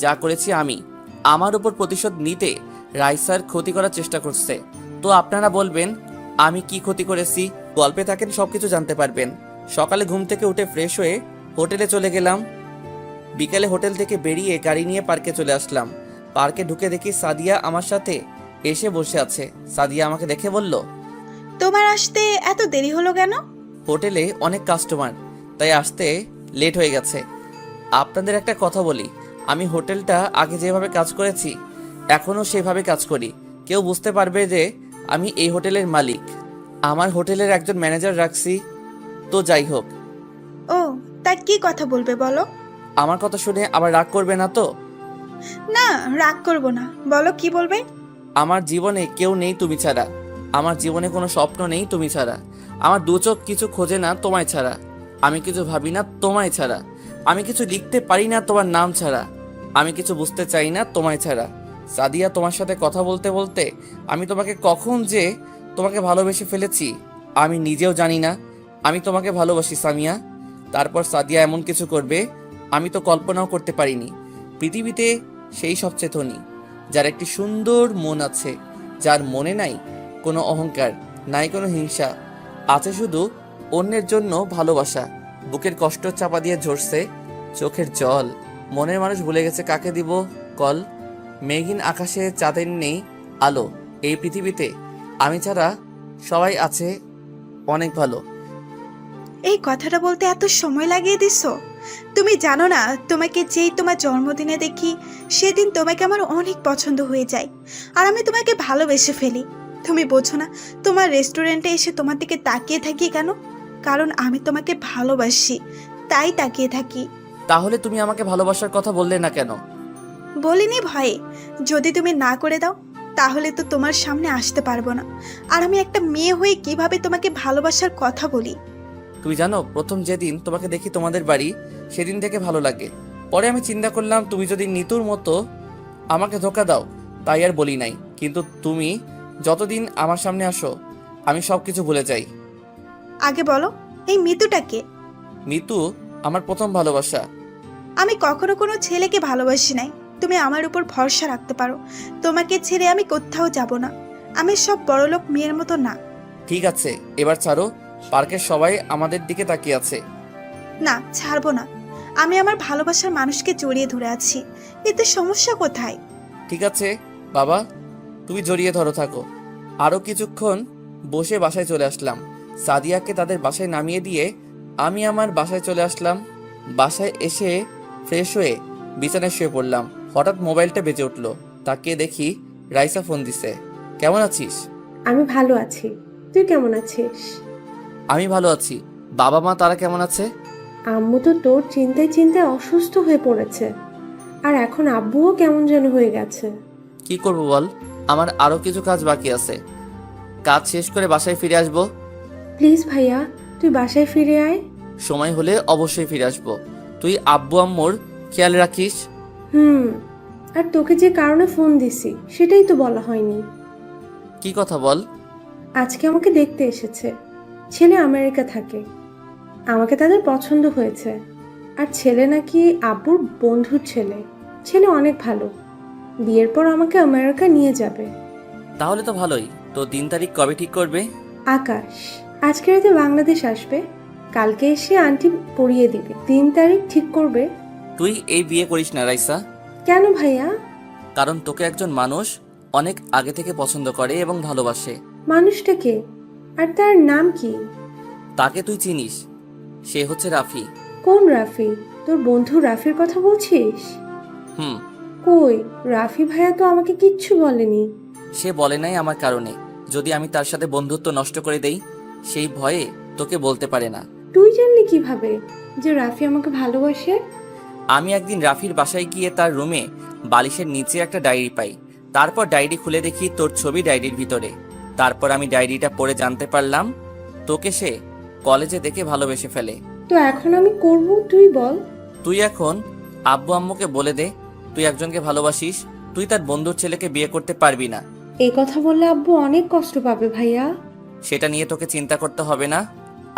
যা করেছি আমি, আমার উপর প্রতিশোধ নিতে রাইসার ক্ষতি করার চেষ্টা করছে। তো আপনারা বলবেন আমি কি ক্ষতি করেছি? গল্পে থাকেন, সবকিছু জানতে পারবেন। সকালে ঘুম থেকে উঠে ফ্রেশ হয়ে হোটেলে চলে গেলাম। বিকেলে হোটেল থেকে বেরিয়ে গাড়ি নিয়ে পার্কে চলে আসলাম। পার্কে ঢুকে দেখি সাদিয়া আমার সাথে এসে বসে আছে। সাদিয়া আমাকে দেখে বলল, তোমার আসতে এত দেরি হলো কেন? হোটেলে অনেক কাস্টমার, তাই আসতে লেট হয়ে গেছে। আপনাদের একটা কথা বলি, আমি হোটেলটা আগে যেভাবে কাজ করেছি এখনও সেভাবে কাজ করি। কেউ বুঝতে পারবে যে আমি এই হোটেলের মালিক। আমার হোটেলের একজন ম্যানেজার রাখছি। তো যাই হোক, ও, তা কি কথা বলবে বলো? আমার কথা শুনে আবার রাগ করবে না তো? না, রাগ করবো না, বলো কি বলবে। আমার জীবনে কেউ নেই তুমি ছাড়া। আমার জীবনে কোনো স্বপ্ন নেই তুমি ছাড়া। আমার দু চোখ কিছু খোঁজে না তোমায় ছাড়া। আমি কিছু ভাবি না তোমায় ছাড়া। আমি কিছু লিখতে পারি না তোমার নাম ছাড়া। আমি কিছু বুঝতে চাই না তোমায় ছাড়া। সাদিয়া, তোমার সাথে কথা বলতে বলতে আমি তোমাকে কখন যে তোমাকে ভালোবেসে ফেলেছি আমি নিজেও জানি না। আমি তোমাকে ভালোবাসি সামিয়া। তারপর সাদিয়া এমন কিছু করবে আমি তো কল্পনাও করতে পারিনি। পৃথিবীতে সেই সবচেয়ে ধনী, যার একটি সুন্দর মন আছে, যার মনে নাই কোনো অহংকার, নাই কোনো হিংসা, আছে শুধু অন্যের জন্য ভালোবাসা। বুকের কষ্ট চাপা দিয়ে ঝরছে চোখের জল। মনের মানুষ ভুলে গেছে কাকে দিব কল। মেঘহীন আকাশে চাঁদের নেই আলো। এই পৃথিবীতে আমি ছাড়া সবাই আছে অনেক ভালো। এই কথাটা বলতে এত সময় লাগিয়ে দিছো? তুমি জানো না, তোমাকে যেই তোমার জন্মদিনে দেখি সেদিন তোমাকে আমার অনেক পছন্দ হয়ে যায়, আর আমি তোমাকে ভালোবেসে ফেলি। তুমি বোঝো না, তোমার রেস্টুরেন্টে এসে তোমার দিকে তাকিয়ে থাকি কেন? কারণ আমি তোমাকে ভালোবাসি, তাই তাকিয়ে থাকি। তাহলে তুমি আমাকে ভালোবাসার কথা বললে না কেন? বলিনি ভয়ে। যদি তুমি না করে দাও তাহলে তো তোমার সামনে আসতে পারবো না, আর আমি একটা মেয়ে হয়ে কিভাবে তোমাকে ভালোবাসার কথা বলি। তুমি জানো, প্রথম যেদিন তোমাকে দেখি তোমাদের বাড়ি, সেদিন থেকে ভালো লাগে। পরে আমি চিন্তা করলাম তুমি যদি নিতুর মতো আমাকে ধোকা দাও, তাই আর বলি নাই। কিন্তু তুমি যতদিন আমার সামনে আসো আমি সব কিছু ভুলে যাই। আগে বলো, এই মিতুটাকে? মিতু আমার প্রথম ভালোবাসা। আমি কখনো কোনো ছেলেকে ভালোবাসি নাই। তুমি আমার উপর ভরসা রাখতে পারো, তোমাকে ছেড়ে আমি কোথাও যাব না। আমি সব বড়লোক মেয়ের মতো না। ঠিক আছে, এবার ছাড়ো। পার্কের সবাই আমাদের দিকে তাকিয়ে আছে। না, ছাড়বো না। আমি আমার ভালোবাসার মানুষকে জড়িয়ে ধরে আছি, এতে সমস্যা কোথায়? ঠিক আছে বাবা, তুমি জড়িয়ে ধরো থাকো। আরও কিছুক্ষণ বসে বাসায় চলে আসলাম। সাদিয়াকে তাদের বাসায় নামিয়ে দিয়ে আমি আমার বাসায় চলে আসলাম। বাসায় এসে ফ্রেশ হয়ে বিছানায় শুয়ে পড়লাম। হঠাৎ মোবাইলটা বেজে উঠলো। তাকিয়ে দেখি রাইসা ফোন দিছে। কেমন আছিস? আমি ভালো আছি, তুই কেমন আছিস? আমি ভালো আছি। বাবা মা তারা কেমন আছে? আম্মু তো তোর চিন্তায় চিন্তায় অসুস্থ হয়ে পড়েছে, আর এখন আব্বুও কেমন যেন হয়ে গেছে। কি করব বল, আমার আরো কিছু কাজ বাকি আছে। কাজ শেষ করে বাসায় ফিরে আসব। প্লিজ ভাইয়া, তুই বাসায় ফিরে আয়। সময় হলে অবশ্যই ফিরে আসব। তুই আব্বু আম্মুর খেয়াল রাখিস। আর তোকে যে কারণে ফোন দিছি সেটাই তো বলা হয়নি। কি কথা বল। আজকে আমাকে দেখতে এসেছে। ছেলে আমেরিকা থাকে, আমাকে তাদের পছন্দ হয়েছে। আর ছেলে নাকি আব্বুর বন্ধুর ছেলে। ছেলে অনেক ভালো, বিয়ের পর আমাকে আমেরিকা নিয়ে যাবে। তাহলে তো ভালোই। তো দিন তারিখ কবে ঠিক করবে? আকাশ আজকে রাতে বাংলাদেশ আসবে, কালকে এসে আন্টি পড়িয়ে দিবে। দিন তারিখ ঠিক করবে। তুই এই বিয়ে করিস না রাইসা। কেন ভাইয়া? কারণ তোকে একজন মানুষ অনেক আগে থেকে পছন্দ করে এবং ভালোবাসে। মানুষটা কে, আর তার নাম কি? তাকে তুই চিনিস, সে হচ্ছে রাফি। কোন রাফি? তোর বন্ধু রাফির কথা বলছিস? হুম। কই, রাফি ভাইয়া তো আমাকে কিচ্ছু বলেনি। সে বলে নাই আমার কারণে। যদি আমি তার সাথে বন্ধুত্ব নষ্ট করে দেই, সেই ভয়ে তোকে বলতে পারে না। তুই জানলি কিভাবে যে রাফি আমাকে ভালোবাসে? আমি একদিন রাফির বাসায় গিয়ে তার রুমে বালিশের নিচে একটা ডায়েরি পাই। তারপর ডায়েরি খুলে দেখি তোর ছবি ডায়েরির ভিতরে। তারপর আমি ডায়েরিটা পড়ে জানতে পারলাম তোকে সে কলেজে দেখে ভালোবেসে ফেলে। তো এখন আমি করব, তুই বল। তুই এখন আব্বু আম্মুকে বলে দে তুই একজনকে ভালোবাসিস। তুই তার বন্ধুর ছেলেকে বিয়ে করতে পারবি না। এই কথা বললে আব্বু অনেক কষ্ট পাবে ভাইয়া। সেটা নিয়ে তোকে চিন্তা করতে হবে না,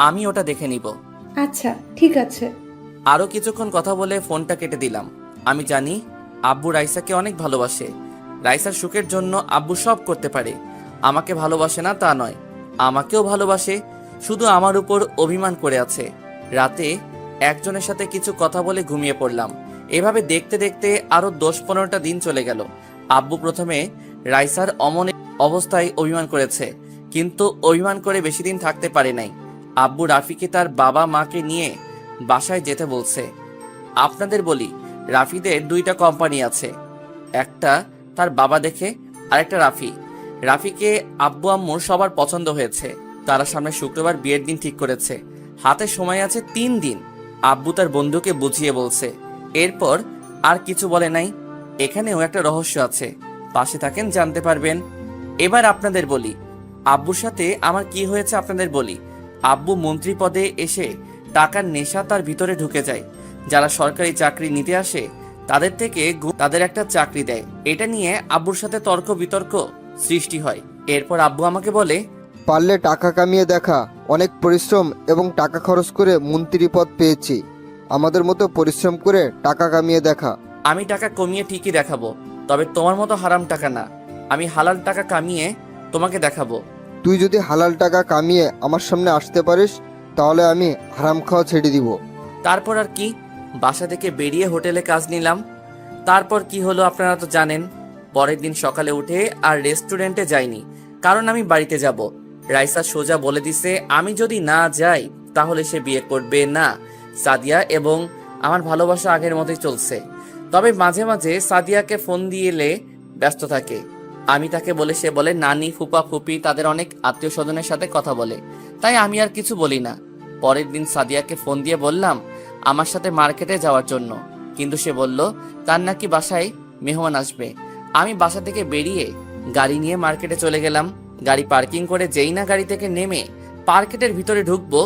আমি ওটা দেখে নিব। আচ্ছা ঠিক আছে। আরো কিছুক্ষণ কথা বলে ফোনটা কেটে দিলাম। আমি জানি আব্বু রাইসাকে অনেক ভালোবাসে। রাইসার সুখের জন্য আব্বু সব করতে পারে। আমাকে ভালোবাসে না তা নয়, আমাকেও ভালোবাসে, শুধু আমার উপর অভিমান করে আছে। রাতে একজনের সাথে কিছু কথা বলে ঘুমিয়ে পড়লাম। এভাবে দেখতে দেখতে আরো 10-15টা দিন চলে গেল। আব্বু প্রথমে রাইসার অমনে অবস্থায় অভিমান করেছে, কিন্তু অভিমান করে বেশি দিন থাকতে পারে নাই। আব্বু রাফিকে তার বাবা মাকে নিয়ে বাসায় যেতে বলছে। আপনাদের বলি, রাফিদের 2টা কোম্পানি আছে, একটা তার বাবা দেখে, আরেকটা রাফি। রাফিকে আব্বু আম্মুর সবার পছন্দ হয়েছে। তারা সামনে শুক্রবার বিয়ের দিন ঠিক করেছে। হাতে সময় আছে 3 দিন। আব্বু তার বন্ধুকে বুঝিয়ে বলছে। এরপর আর কিছু বলে নাই। এখানেও একটা রহস্য আছে, পাশে থাকেন জানতে পারবেন। এবার আপনাদের বলি আব্বুর সাথে আমার কি হয়েছে। আপনাদের বলি, আব্বু মন্ত্রী পদে এসে টাকার নেশা তার ভিতরে ঢুকে যায়। যারা সরকারি চাকরি নিতে আসে তাদের থেকে তাদের একটা চাকরি দেয়। এটা নিয়ে আব্বুর সাথে তর্ক বিতর্ক সৃষ্টি হয়। এরপর আব্বু আমাকে বলে, পারলে টাকা কামিয়ে দেখা। অনেক পরিশ্রম এবং টাকা খরচ করে মন্ত্রী পদ পেয়েছি। আমাদের মতো পরিশ্রম করে টাকা কামিয়ে দেখা। আমি টাকা কমিয়ে ঠিকই দেখাবো, তবে তোমার মতো হারাম টাকা না। আমি হালাল টাকা কামিয়ে তোমাকে দেখাবো। তুই যদি হালাল টাকা কামিয়ে আমার সামনে আসতে পারিস তাহলে আমি হারাম খাওয়া ছেড়ে দিব। তারপর আর কি, বাসা থেকে বেরিয়ে হোটেলে কাজ নিলাম। তারপর কি হলো আপনারা তো জানেন। পরের দিন সকালে উঠে আর রেস্টুরেন্টে যাইনি, কারণ আমি বাড়িতে যাব। রাইসা সোজা বলে দিছে আমি যদি না যাই তাহলে সে বিয়ে করবে না। সাদিয়া এবং আমার ভালোবাসা আগের মতোই চলছে, তবে মাঝে মাঝে সাদিয়াকে ফোন দিয়েলে ব্যস্ত থাকে। আমি তাকে বলে সে বলে নানি ফুপা ফুপি তাদের অনেক আত্মীয় স্বজনের সাথে কথা বলে, তাই আমি আর কিছু বলি না। পরের দিন সাদিয়াকে ফোন দিয়ে বললাম আমার সাথে মার্কেটে যাওয়ার জন্য, কিন্তু সে বলল তার নাকি বাসায় মেহমান আসবে। আমি বাসা থেকে বেরিয়ে গাড়ি নিয়ে মার্কেটে চলে গেলাম। গাড়ি পার্কিং করে যেই না গাড়ি থেকে নেমে মার্কেটের ভিতরে ঢুকবো,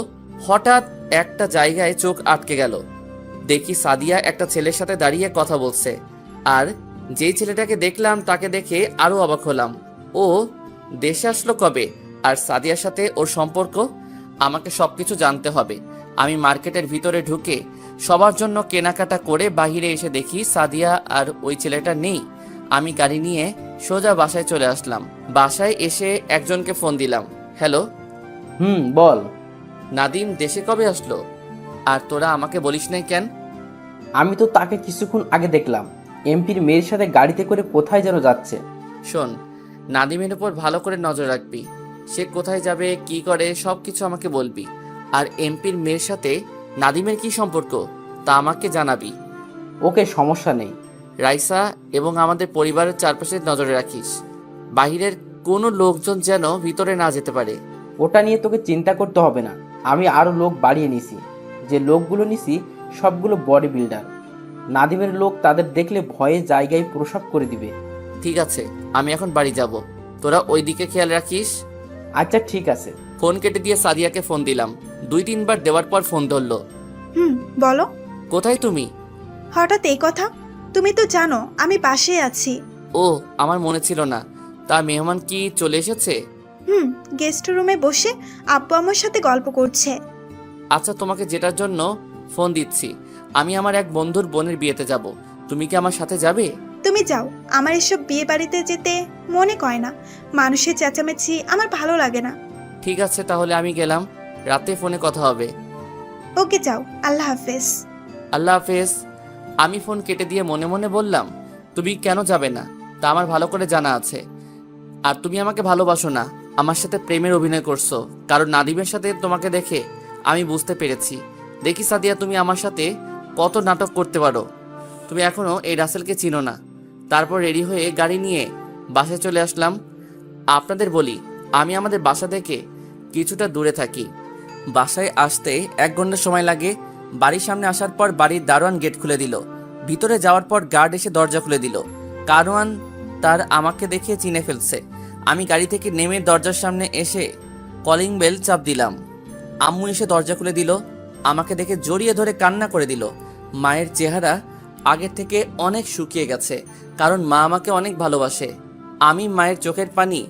হঠাৎ একটা জায়গায় চোখ আটকে গেল। দেখি সাদিয়া একটা ছেলের সাথে দাঁড়িয়ে কথা বলছে, আর যেই ছেলেটাকে দেখলাম তাকে দেখে আরো অবাক হলাম। ও দেশে আসলো কবে, আর সাদিয়ার সাথে ওর সম্পর্ক? আমাকে সবকিছু জানতে হবে। আমি মার্কেটের ভিতরে ঢুকে সবার জন্য কেনাকাটা করে বাহিরে এসে দেখি সাদিয়া আর ওই ছেলেটা নেই। আমি গাড়ি নিয়ে সোজা বাসায় চলে আসলাম। বাসায় এসে একজনকে ফোন দিলাম। হ্যালো। বল। নাদিম দেশে কবে আসলো? আর তোরা আমাকে বলিস নাই কেন? আমি তো তাকে কিছুক্ষণ আগে দেখলাম এমপির মেয়ের সাথে গাড়িতে করে কোথায় যেন যাচ্ছে। শোন, নাদিমের উপর ভালো করে নজর রাখবি। সে কোথায় যাবে কি করে সবকিছু আমাকে বলবি। আর এমপির মেয়ের সাথে নাদিমের কি সম্পর্ক তা আমাকে জানাবি। ওকে, সমস্যা নেই। রাইসা এবং আমাদের পরিবারের চারপাশে নজরে রাখিস। বাহিরের কোনো লোকজন যেন ভিতরে না যেতে পারে। ওটা নিয়ে তোকে চিন্তা করতে হবে না, আমি আরো লোক বাড়িয়ে নিছি যে লোকগুলো নিছি সবগুলো বডি বিল্ডার। নাদিমের লোক তাদের দেখলে ভয়ে জায়গায় প্রসাব করে দিবে। ঠিক আছে, আমি এখন বাড়ি যাব, তোরা ওই দিকে খেয়াল রাখিস। আচ্ছা ঠিক আছে। ফোন কেটে দিয়ে সাদিয়াকে ফোন দিলাম। 2-3 বার দেওয়ার পর ফোন ধরলো। বলো। কোথায় তুমি? হঠাৎ এই কথা? তুমি তো জানো আমি পাশে আছি। ও, আমার মনে ছিল না। তা মেহমান কি চলে এসেছে? গেস্ট রুমে বসে আব্বু আমার সাথে গল্প করছে। আচ্ছা, তোমাকে যেটার জন্য ফোন দিচ্ছি, আমি আমার এক বন্ধুর বোনের বিয়েতে যাব। তুমি কি আমার সাথে যাবে? তুমি যাও, আমার এসব বিয়ে বাড়িতে যেতে মনে কয় না। মানুষের চেঁচামেচি আমার ভালো লাগে না। ঠিক আছে, তাহলে আমি গেলাম। রাতে ফোনে কথা হবে। ওকে যাও, আল্লাহ হাফেজ। আল্লাহ হাফেজ। আমি ফোন কেটে দিয়ে মনে মনে বললাম, তুমি কেন যাবে না তা আমার ভালো করে জানা আছে। আর তুমি আমাকে ভালোবাসো না, আমার সাথে প্রেমের অভিনয় করছো। কারণ নাদিমের সাথে তোমাকে দেখে আমি বুঝতে পেরেছি। দেখি সাদিয়া, তুমি আমার সাথে কত নাটক করতে পারো। তুমি এখনো এই রাসেলকে চিনো না। তারপর রেডি হয়ে গাড়ি নিয়ে বাসায় চলে আসলাম। আপনাদের বলি, আমি আমাদের বাসা থেকে কিছুটা দূরে থাকি। বাসায় আসতে 1 ঘন্টা সময় লাগে। বাড়ির সামনে আসার পর বাড়ির দারোয়ান গেট খুলে দিল। ভিতরে যাওয়ার পর গার্ড এসে দরজা খুলে দিল। দারোয়ান তার আমাকে দেখে চিনে ফেলছে। আমি গাড়ি থেকে নেমে দরজার সামনে এসে কলিং বেল চাপ দিলাম। আম্মু এসে দরজা খুলে দিল। আমাকে দেখে জড়িয়ে ধরে কান্না করে দিল। মায়ের চেহারা আগের থেকে অনেক শুকিয়ে গেছে, কারণ মা আমাকে অনেক ভালোবাসে। আমি মায়ের চোখের পানি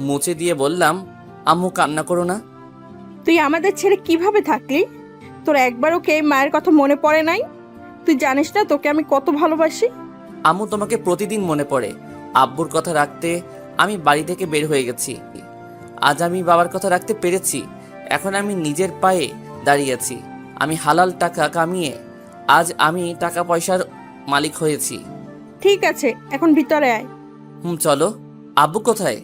মুছে দিয়ে বললাম, আম্মু কান্না করো না। তুই আমাদের ছেড়ে কিভাবে থাকলি? তোর একবারও কে মায়ের কথা মনে পড়ে নাই? তুই জানিস না তোকে আমি কত ভালোবাসি? আম্মু, তোমাকে প্রতিদিন মনে পড়ে। আব্বুর কথা রাখতে আমি বাড়ি থেকে বের হয়ে গেছি। আজ আমি বাবার কথা রাখতে পেরেছি। এখন আমি নিজের পায়ে দাঁড়িয়েছি। আমি হালাল টাকা কামিয়ে আজ আমি টাকা পয়সার মালিক হয়েছি। ঠিক আছে, এখন ভিতরে আয়। চলো। আব্বু কোথায়?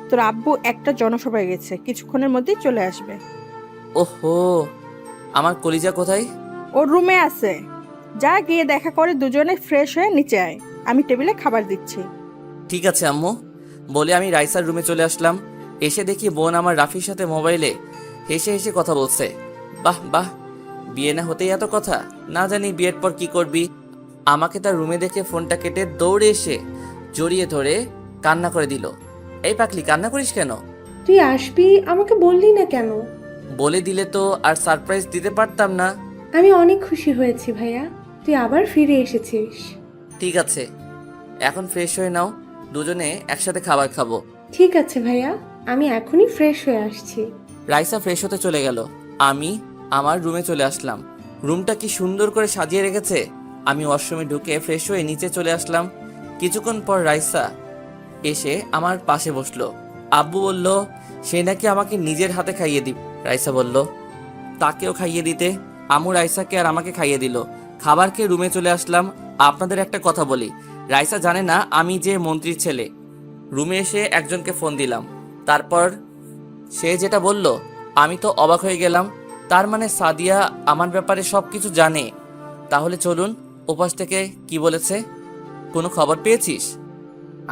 তোর আব্বু একটা জনসভায় গেছে, কিছুক্ষণের মধ্যেই চলে আসবে। ওহো, আমার কলিজা কোথায়? ওর রুমে আছে, যা গিয়ে দেখা করে দুজনে ফ্রেশ হয়ে নিচে আয়, আমি টেবিলে খাবার দিচ্ছি। ঠিক আছে আম্মু। বলে আমি রাইসার রুমে চলে আসলাম। এসে দেখি বোন আমার রাফির সাথে মোবাইলে হেসে হেসে কথা বলছে। বাহ বাহ, বিয়ে না হতেই এত কথা। না জানি বিয়ের পর কি করবি। আমাকে তার রুমে দেখে ফোনটা কেটে দৌড়ে এসে জড়িয়ে ধরে কান্না করে দিল। এই পাগলি, কান্না করিস কেন? তুই আসবি, আমাকে বললি না কেন? বলে দিলে তো আর সারপ্রাইজ দিতে পারতাম না। আমি অনেক খুশি হয়েছি ভাইয়া, তুই আবার ফিরে এসেছিস। ঠিক আছে, এখন ফ্রেশ হয়ে নাও, দুজনে একসাথে খাবার খাবো। ঠিক আছে ভাইয়া, আমি এখনই ফ্রেশ হয়ে আসছি। রাইসা ফ্রেশ হতে চলে গেল। আমি আমার রুমে চলে আসলাম। রুমটা কি সুন্দর করে সাজিয়ে রেখেছে। আমি ওয়াশরুমে ঢুকে ফ্রেশ হয়ে নিচে চলে আসলাম। কিছুক্ষণ পর রাইসা এসে আমার পাশে বসলো। আব্বু বলল সে নাকি আমাকে নিজের হাতে খাইয়ে দিবে। রাইসা বলল তাকেও খাইয়ে দিতে। আম্মু রাইসাকে আর আমাকে খাইয়ে দিল। খাবার খেয়ে রুমে চলে আসলাম। আপনাদের একটা কথা বলি, রাইসা জানে না আমি যে মন্ত্রীর ছেলে। রুমে এসে একজনকে ফোন দিলাম। তারপর সে যেটা বলল আমি তো অবাক হয়ে গেলাম। তার মানে সাদিয়া আমার ব্যাপারে সব কিছু জানে। তাহলে চলুন ওপাশ থেকে কি বলেছে। কোনো খবর পেয়েছিস?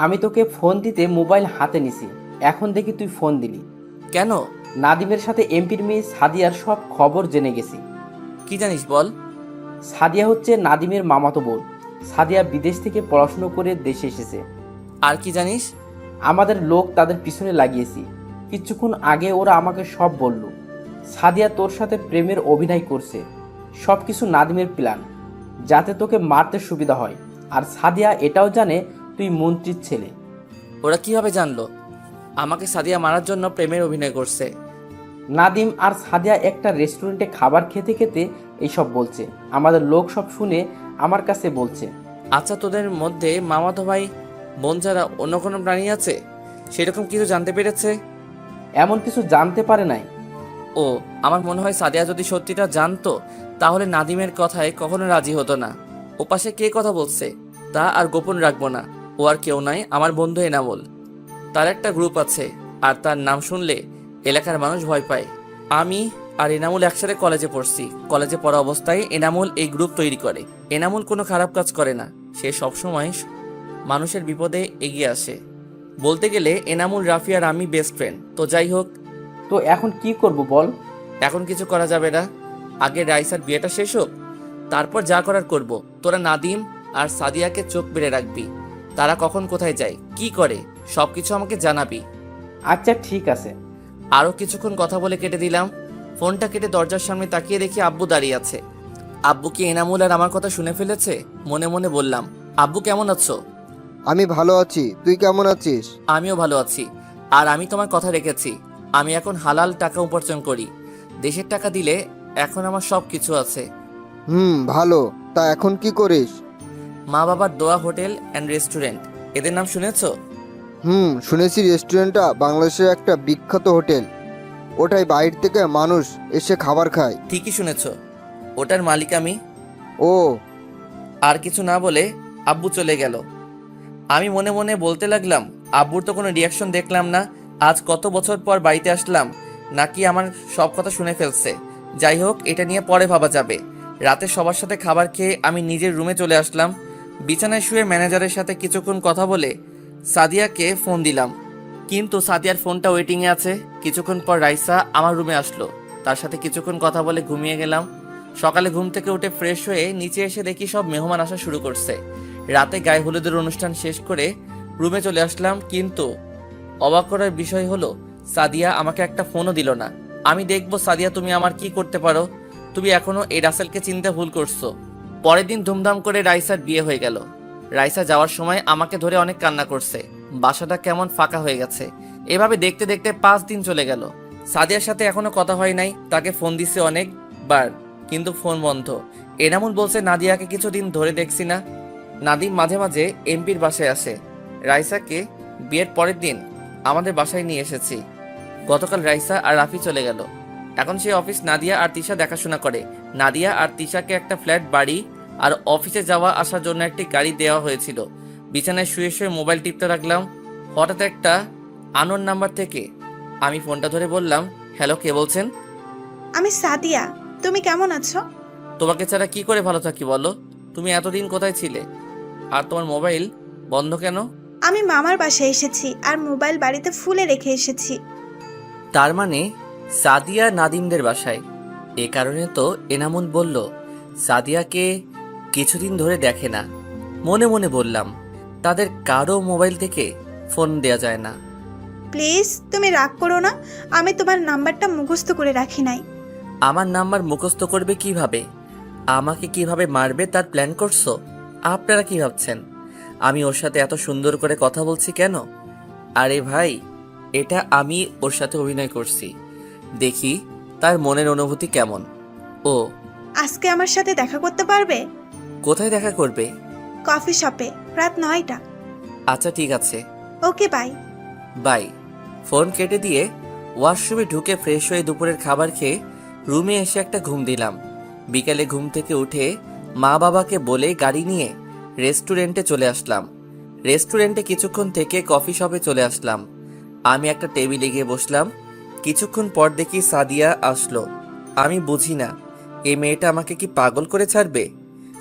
আমি তোকে ফোন দিতে মোবাইল হাতে নিছি, এখন দেখি তুই ফোন দিলি কেন? নাদিমের সাথে এমপির মেয়ে সাদিয়ার সব খবর জেনে গেছি। কি জানিস বল। সাদিয়া হচ্ছে নাদিমের মামাতো বোন। সাদিয়া বিদেশ থেকে পড়াশুনো করে দেশে এসেছে। আর কি জানিস? আমাদের লোক তাদের পিছনে লাগিয়েছি। কিছুক্ষণ আগে ওরা আমাকে সব বলল। সাদিয়া তোর সাথে প্রেমের অভিনয় করছে। সব কিছু নাদিমের প্ল্যান, যাতে তোকে মারতে সুবিধা হয়। আর সাদিয়া এটাও জানে তুই মন্ত্রীর ছেলে। ওরা কিভাবে জানলো আমাকে সাদিয়া মারার জন্য প্রেমের অভিনয় করছে? নাদিম আর সাদিয়া একটা রেস্টুরেন্টে খাবার খেতে খেতে এইসব বলছে। আমাদের লোক সব শুনে আমার কাছে বলছে। আচ্ছা, তোদের মধ্যে মামাতো ভাই বোন ছাড়া অন্য কোনো প্রাণী আছে? সেরকম কিছু জানতে পেরেছে? এমন কিছু জানতে পারে নাই। ও, আমার মনে হয় সাদিয়া যদি সত্যিটা জানতো তাহলে নাদিমের কথায় কখনো রাজি হতো না। ওপাশে কে কথা বলছে তা আর গোপন রাখবো না। ও আর কেউ নাই, আমার বন্ধু এনামুল। তার একটা গ্রুপ আছে, আর তার নাম শুনলে এলাকার মানুষ ভয় পায়। আমি আর এনামুল একসাথে কলেজে পড়ছি। কলেজে পড়া অবস্থায় এনামুল এই গ্রুপ তৈরি করে। এনামুল কোনো খারাপ কাজ করে না, সে সবসময় মানুষের বিপদে এগিয়ে আসে। বলতে গেলে এনামুল, রাফি আর আমি বেস্ট ফ্রেন্ড। তো যাই হোক, তো এখন কি করব বল? এখন কিছু করা যাবে না। আগে রাইসার বিয়েটা শেষ হোক, তারপর যা করার করব। তোরা নাদিম আর সাদিয়াকে চোখ বেড়ে রাখবি। তারা কখন কোথায় যায়, কি করে, সবকিছু আমাকে জানাবি। আচ্ছা ঠিক আছে। আরও কিছুক্ষণ কথা বলে কেটে দিলাম। ফোনটা কেটে দরজার সামনে তাকিয়ে দেখি আব্বু দাঁড়িয়ে আছে। আব্বু কি এনামুল আর আমার কথা শুনে ফেলেছে? মনে মনে বললাম, আব্বু কেমন আছো? আমি ভালো আছি, তুই কেমন আছিস? আমিও ভালো আছি। আর আমি তোমার কথা রেখেছি, আমি এখন হালাল টাকা উপার্জন করি। দেশের টাকা দিলে এখন আমার সব কিছু আছে। ভালো। তা এখন কি করিস? মা বাবার দোয়া হোটেল অ্যান্ড রেস্টুরেন্ট, এদের নাম শুনেছো? শুনেছি রেস্টুরেন্টটা বাংলাদেশের একটা বিখ্যাত হোটেল। ওটাই বাইরে থেকে মানুষ এসে খাবার খায়। ঠিকই শুনেছো, ওটার মালিক আমি। ও, আর কিছু না বলে আব্বু চলে গেল। আমি মনে মনে বলতে লাগলাম, আব্বুর তো কোনো রিয়াকশন দেখলাম না। আজ কত বছর পর বাড়িতে আসলাম, নাকি আমার সব কথা শুনে ফেলছে। যাই হোক, এটা নিয়ে পরে ভাবা যাবে। রাতে সবার সাথে খাবার খেয়ে আমি নিজের রুমে চলে আসলাম। বিছানায় শুয়ে ম্যানেজারের সাথে কিছুক্ষণ কথা বলে সাদিয়াকে ফোন দিলাম, কিন্তু সাদিয়ার ফোনটা ওয়েটিংয়ে আছে। কিছুক্ষণ পর রাইসা আমার রুমে আসলো, তার সাথে কিছুক্ষণ কথা বলে ঘুমিয়ে গেলাম। সকালে ঘুম থেকে উঠে ফ্রেশ হয়ে নিচে এসে দেখি সব মেহমান আসা শুরু করছে। রাতে গায়ে হলুদের অনুষ্ঠান শেষ করে রুমে চলে আসলাম, কিন্তু অবাক করার বিষয় হলো সাদিয়া আমাকে একটা ফোনও দিল না। আমি দেখবো সাদিয়া তুমি আমার কি করতে পারো। তুমি এখনো এই রাসেলকে চিনতে ভুল করছো। পরের দিন ধুমধাম করে রাইসার বিয়ে হয়ে গেল। রাইসা যাওয়ার সময় আমাকে ধরে অনেক কান্না করছে। বাসাটা কেমন ফাঁকা হয়ে গেছে। এভাবে দেখতে দেখতে 5 দিন চলে গেল। সাদিয়ার সাথে এখনো কথা হয় নাই। তাকে ফোন দিছে অনেকবার, কিন্তু ফোন বন্ধ। এনামুল বলছে নাদিয়াকে কিছুদিন ধরে দেখছি না। নাদিম মাঝে মাঝে এমপির বাসায় আসে। রাইসাকে বিয়ের পরের দিন আমাদের বাসায় নিয়ে এসেছি। গতকাল রাইসা আর রাফি চলে গেল। এখন সেই অফিস নাদিয়া আর তিশা দেখাশোনা করে। নাদিয়া আর তিশাকে একটা ফ্ল্যাট বাড়ি আর অফিসে যাওয়া আসার জন্য একটি গাড়ি দেওয়া হয়েছিল। বিছানায় শুয়ে শুয়ে মোবাইল টিপতে রাখলাম। হঠাৎ একটা আননোন নাম্বার থেকে আমি ফোনটা ধরে বললাম, হ্যালো, কে বলছেন? আমি সাদিয়া। তুমি কেমন আছো? তোমাকে ছাড়া কি করে ভালো থাকি বলো? তুমি এতদিন কোথায় ছিলে? আর তোমার মোবাইল বন্ধ কেন? আমি মামার বাসায় এসেছি আর মোবাইল বাড়িতে ফুলে রেখে এসেছি। তার মানে সাদিয়া নাদিমদের বাসায়। এ কারণে তো এনামুল বলল সাদিয়াকে কিছুদিন ধরে দেখে না। মনে মনে বললাম, তাদের কারো মোবাইল থেকে ফোন দেয়া যায় না। প্লিজ তুমি রাগ করো না, আমি তোমার নাম্বারটা মুখস্থ করে রাখি নাই। আমার নাম্বার মুখস্থ করবে কিভাবে? আমাকে কিভাবে মারবে তার প্ল্যান করছো? আপনারা কি ভাবছেন আমি ওর সাথে এত সুন্দর করে কথা বলছি কেন? আরে ভাই, এটা আমি ওর সাথে অভিনয় করছি। দেখি তার মনের অনুভূতি কেমন। ও আজকে আমার সাথে দেখা করতে পারবে? কোথায় দেখা করবে? কফি শপে, রাত 9টা। আচ্ছা ঠিক আছে, ওকে বাই। বাই। ফোন কেটে দিয়ে ওয়াশরুমে ঢুকে ফ্রেশ হয়ে দুপুরের খাবার খেয়ে রুমে এসে একটা ঘুম দিলাম। বিকালে ঘুম থেকে উঠে মা বাবাকে বলে গাড়ি নিয়ে রেস্টুরেন্টে চলে আসলাম। রেস্টুরেন্টে কিছুক্ষণ থেকে কফি শপে চলে আসলাম। আমি একটা টেবিলে গিয়ে বসলাম। কিছুক্ষণ পর দেখি সাদিয়া আসলো। আমি বুঝি না এই মেয়েটা আমাকে কি পাগল করে ছাড়বে।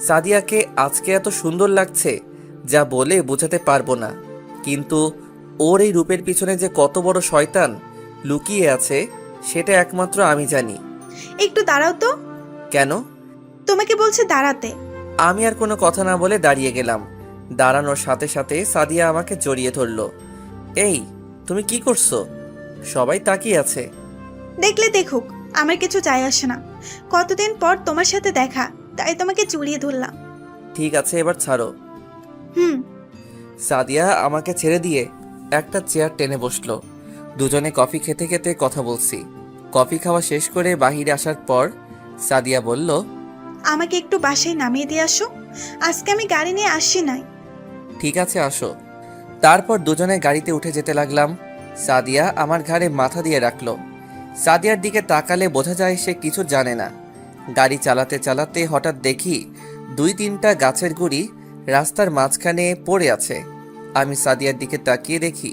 সাদিয়াকে আজকে এত সুন্দর লাগছে যা বলে বোঝাতে পারবো না, কিন্তু ওর এই রূপের পিছনে যে কত বড় শয়তান লুকিয়ে আছে সেটা একমাত্র আমি জানি। একটু দাঁড়াও তো। কেন? তোমাকে বলছে দাঁড়াতে। আমি আর কোনো কথা না বলে দাঁড়িয়ে গেলাম। দাঁড়ানোর সাথে সাথে সাদিয়া আমাকে জড়িয়ে ধরলো। এই, তুমি কি করছো? সবাই তাকিয়ে আছে। দেখলে দেখুক, আমার কিছু যায় আসে না। কতদিন পর তোমার সাথে দেখা, তাই তোমাকে জড়িয়ে ধরলাম। ঠিক আছে, এবার ছাড়ো। হুম। সাদিয়া আমাকে ছেড়ে দিয়ে একটা চেয়ার টেনে বসলো। দুজনে কফি খেতে খেতে কথা বলছি। কফি খাওয়া শেষ করে বাহিরে আসার পর সাদিয়া বলল, আমাকে একটু বাসায় নামিয়ে দিয়ে আসো, আজকে আমি গাড়ি নিয়ে আসি নাই। ঠিক আছে, আসো। তারপর দুজনে গাড়িতে উঠে যেতে লাগলাম। সাদিয়া আমার ঘাড়ে মাথা দিয়ে রাখলো। সাদিয়ার দিকে তাকালে বোঝা যায় সে কিছু জানে না। গাড়ি চালাতে চালাতে হঠাৎ দেখি 2-3টা গাছের গুঁড়ি রাস্তার মাঝখানে পড়ে আছে। আমি সাদিয়ার দিকে তাকিয়ে দেখি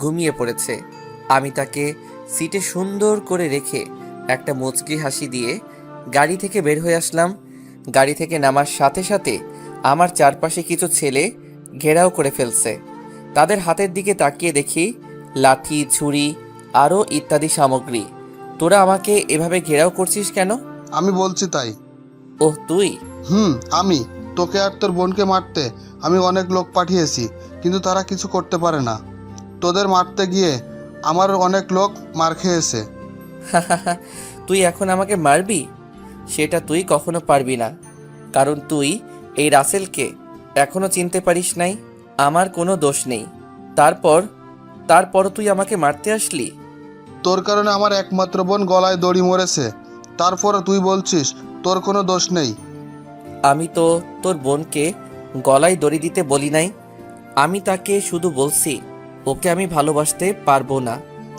ঘুমিয়ে পড়েছে। আমি তাকে সিটে সুন্দর করে রেখে একটা মুচকি হাসি দিয়ে গাড়ি থেকে বের হয়ে আসলাম। গাড়ি থেকে নামার সাথে সাথে আমার চারপাশে কিছু ছেলে ঘেরাও করে ফেলছে। তাদের হাতের দিকে তাকিয়ে দেখি লাঠি, ছুরি আরও ইত্যাদি সামগ্রী। তোরা আমাকে এভাবে ঘেরাও করছিস কেন? আমি বলছি তাই। ওহ তুই? আমি তোকে আর তোর বোনকে মারতে আমি অনেক লোক পাঠিয়েছি, কিন্তু তারা কিছু করতে পারে না। তোদের মারতে গিয়ে আমার অনেক লোক মার খেয়েছে। তুই এখন আমাকে মারবি? সেটা তুই কখনো পারবি না, কারণ তুই এই রাসেলকে এখনো চিনতে পারিস নাই। আমার কোনো দোষ নেই, তারপরও তুই আমাকে মারতে আসলি। তোর কারণে আমার একমাত্র বোন গলায় দড়ি মরেছে, তারপর তুই বলছিস তোর কোনো দোষ নেই। আমি তো তোর বোনকে গলায় দড়ি দিতে বলি নাই, আমি তাকে শুধু বলছি ওকে আমি ভালোবাসতে পারবো না।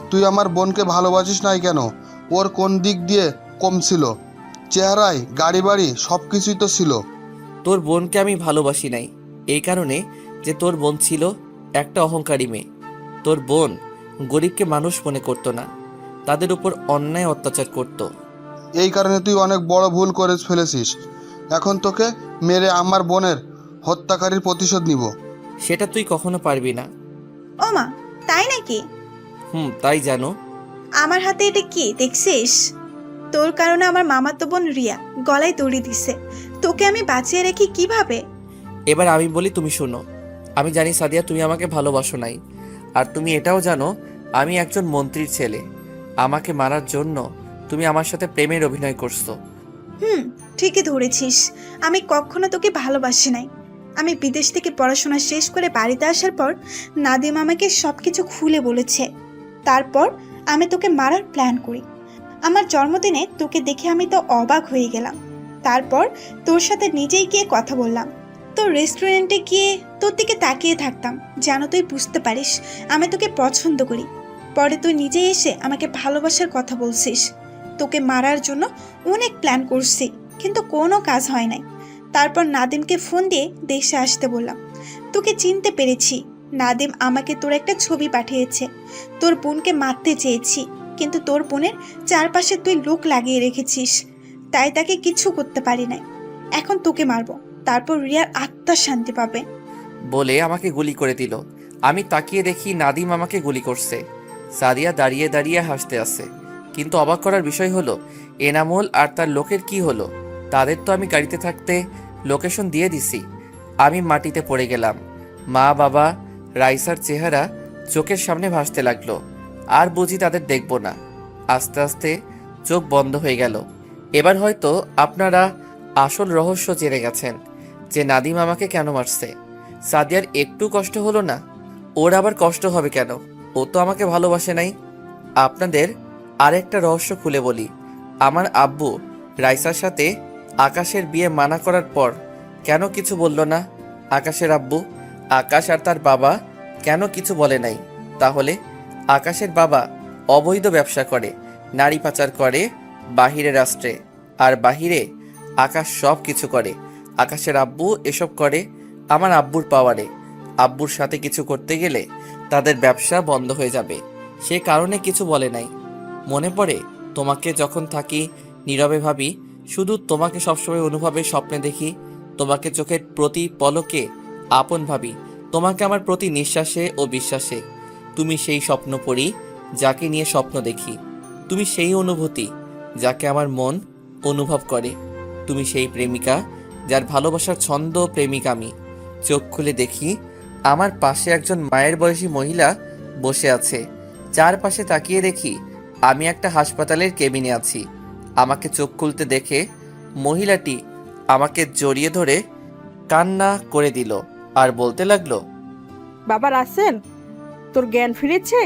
তুই আমার বোনকে ভালোবাসিস নাই কেন? ওর কোন দিক দিয়ে কম ছিল? চেহারায়, গাড়ি বাড়ি সব কিছুই তো ছিল। তোর বোনকে আমি ভালোবাসি নাই এই কারণে যে তোর বোন ছিল একটা অহংকারী মেয়ে। তোর বোন গরিবকে মানুষ মনে করতো না, তাদের উপর অন্যায় অত্যাচার করত। এই কারণে তুই অনেক বড় ভুল করে ফেলেছিস। এখন তোকে মেরে আমার বোনের হত্যাকারীর প্রতিশোধ নিব। সেটা তুই কখনো পারবি না। ও মা, তাই নাকি? তাই জানো। আমার হাতে এটা কি দেখছিস? তোর কারণে আমার মামাতো বোন রিয়া গলায় দড়ি দিছে। তোকে আমি বাঁচিয়ে রেখি কিভাবে? এবার আমি বলি, তুমি শোনো। আমি জানি সাদিয়া তুমি আমাকে ভালোবাসো নাই, আর তুমি এটাও জানো আমি একজন মন্ত্রীর ছেলে। আমাকে মারার জন্য তুমি আমার সাথে প্রেমের অভিনয় করছো। ঠিকই ধরেছিস। আমি কখনো তোকে ভালোবাসি নাই। আমি বিদেশ থেকে পড়াশোনা শেষ করে বাড়িতে আসার পর নাদিম আমাকে সবকিছু খুলে বলেছে। তারপর আমি তোকে মারার প্ল্যান করি। আমার জন্মদিনে তোকে দেখে আমি তো অবাক হয়ে গেলাম। তারপর তোর সাথে নিজেই গিয়ে কথা বললাম। তোর রেস্টুরেন্টে গিয়ে তোর দিকে তাকিয়ে থাকতাম যেন তুই বুঝতে পারিস আমি তোকে পছন্দ করি। পরে তুই নিজেই এসে আমাকে ভালোবাসার কথা বলছিস। তোকে মারার জন্য অনেক প্ল্যান করছি, কিন্তু কোনো কাজ হয় নাই। তারপর নাদিমকে ফোন দিয়ে দেশে আসতে বললাম। তোকে চিনতে পেরেছি। নাদিম আমাকে তোর একটা ছবি পাঠিয়েছে। তোর বোনকে মারতে চেয়েছি, কিন্তু তোর বোনের চারপাশে তুই লোক লাগিয়ে রেখেছিস, তাই তাকে কিছু করতে পারি নাই। এখন তোকে মারবো, তারপর রিয়ার আত্মা শান্তি পাবে। বলে আমাকে গুলি করে দিল। আমি তাকিয়ে দেখি নাদিম আমাকে গুলি করছে। সাদিয়া দাঁড়িয়ে দাঁড়িয়ে হাসতে আছে। কিন্তু অবাক করার বিষয় হলো এনামুল আর তার লোকের কি হলো? তাদের তো আমি গাড়িতে থাকতে লোকেশন দিয়ে দিছি। আমি মাটিতে পড়ে গেলাম। মা, বাবা, রাইসার চেহারা চোখের সামনে ভাসতে লাগলো। আর বুঝি তাদের দেখব না। আস্তে আস্তে চোখ বন্ধ হয়ে গেল। এবার হয়তো আপনারা আসল রহস্য জেনে গেছেন যে নাদিম আমাকে কেন মারছে। সাদিয়ার একটু কষ্ট হলো না? ওর আবার কষ্ট হবে কেন? ও তো আমাকে ভালোবাসে নাই। আপনাদের আরেকটা রহস্য খুলে বলি। আমার আব্বু রাইসার সাথে আকাশের বিয়ে মানা করার পর কেন কিছু বলল না? আকাশের আব্বু, আকাশ আর তার বাবা কেন কিছু বলে নাই? তাহলে আকাশের বাবা অবৈধ ব্যবসা করে, নারী পাচার করে বাহিরে রাষ্ট্রে, আর বাহিরে আকাশ সব কিছু করে। আকাশের আব্বু এসব করে আমার আব্বুর পাওয়ারে। আব্বুর সাথে কিছু করতে গেলে তাদের ব্যবসা বন্ধ হয়ে যাবে, সে কারণে কিছু বলে নাই। মনে পড়ে তোমাকে যখন থাকি নীরবে ভাবি, শুধু তোমাকে সবসময় অনুভবে স্বপ্নে দেখি। তোমাকে চোখের প্রতি পলকে আপন ভাবি, তোমাকে আমার প্রতি নিঃশ্বাসে ও বিশ্বাসে। তুমি সেই স্বপ্ন পড়ি যাকে নিয়ে স্বপ্ন দেখি। তুমি সেই অনুভূতি যাকে আমার মন অনুভব করে। তুমি সেই প্রেমিকা যার ভালোবাসার ছন্দ প্রেমিক আমি। চোখ খুলে দেখি আমার পাশে একজন মায়ের বয়সী মহিলা বসে আছে। চারপাশে তাকিয়ে দেখি আমি একটা হাসপাতালের কেবিনে আছি। আমাকে চোখ খুলতে দেখে মহিলাটি আমাকে জড়িয়ে ধরে কান্না করে দিল আর বলতে লাগলো, বাবা রাসেল, তোর জ্ঞান ফিরেছে?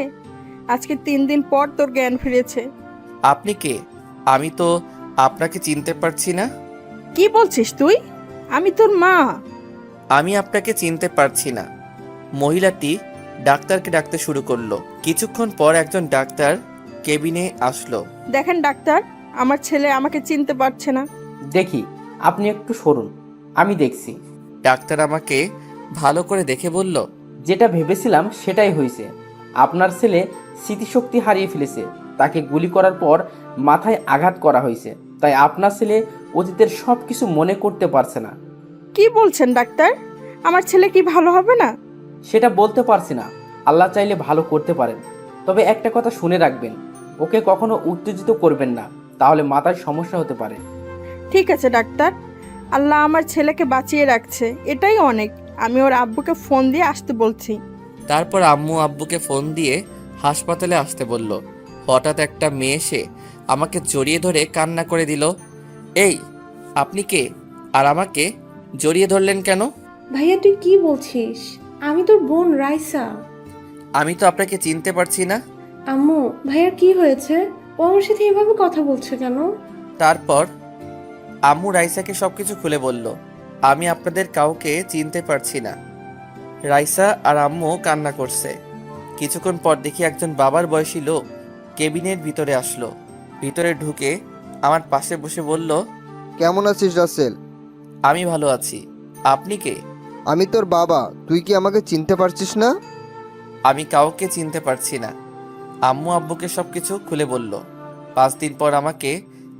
আজকে 3 দিন পর তোর জ্ঞান ফিরেছে। আপনি কে? আমি তো আপনাকে চিনতে পারছি না। কি বলছিস তুই? আমি তোর মা। আমি আপনাকে চিনতে পারছি না। মহিলাটি ডাক্তারকে ডাকতে শুরু করলো। কিছুক্ষণ পর একজন ডাক্তার কেবিনে আসলো। দেখেন ডাক্তার, আমার ছেলে আমাকে চিনতে পারছে না। দেখি, আপনি একটু সরুন, আমি দেখছি। ডাক্তার আমাকে ভালো করে দেখে বলল, যেটা ভেবেছিলাম সেটাই হয়েছে। আপনার ছেলে স্মৃতিশক্তি হারিয়ে ফেলেছে। তাকে গুলি করার পর মাথায় আঘাত করা হয়েছে, তাই আপনার ছেলে অতীতের সব কিছু মনে করতে পারছে না। কি বলছেন ডাক্তার? আমার ছেলে কি ভালো হবে না? সেটা বলতে পারছি না, আল্লাহ চাইলে ভালো করতে পারেন। তবে একটা কথা শুনে রাখবেন, ওকে কখনো উত্তেজিত করবেন না, তাহলে মাথায় সমস্যা হতে পারে। ঠিক আছে ডাক্তার, আল্লাহ আমার ছেলেকে বাঁচিয়ে রাখছে, এটাই অনেক। আমি ওর আব্বুকে ফোন দিয়ে আসতে বলছি। তারপর আম্মু আব্বুকে ফোন দিয়ে হাসপাতালে আসতে বলল। হঠাৎ একটা মেয়ে এসে আমাকে জড়িয়ে ধরে কান্না করে দিল। এই, আপনি কে? আর আমাকে জড়িয়ে ধরলেন কেন? ভাইয়া তুই কি বলছিস? আমি তোর বোন রাইসা। আমি তো আপনাকে চিনতে পারছি না। আম্মু, ভাইয়ার কি হয়েছে? ও আমার সাথে এভাবে কথা বলছে কেন? তারপর আম্মু রাইসাকে সবকিছু খুলে বলল। আমি আপনাদের কাউকে চিনতে পারছি না। রাইসা আর আম্মু কান্না করছে। কিছুক্ষণ পর দেখি একজন বাবার বয়সী লোক কেবিনের ভিতরে আসলো। ভিতরে ঢুকে আমার পাশে বসে বলল, কেমন আছিস রাসেল? আমি ভালো আছি। আপনি কে? আমি তোর বাবা, তুই কি আমাকে চিনতে পারছিস না? আমি কাউকে চিনতে পারছি না। আম্মু আব্বুকে সবকিছু খুলে বলল। 5 দিন পর আমাকে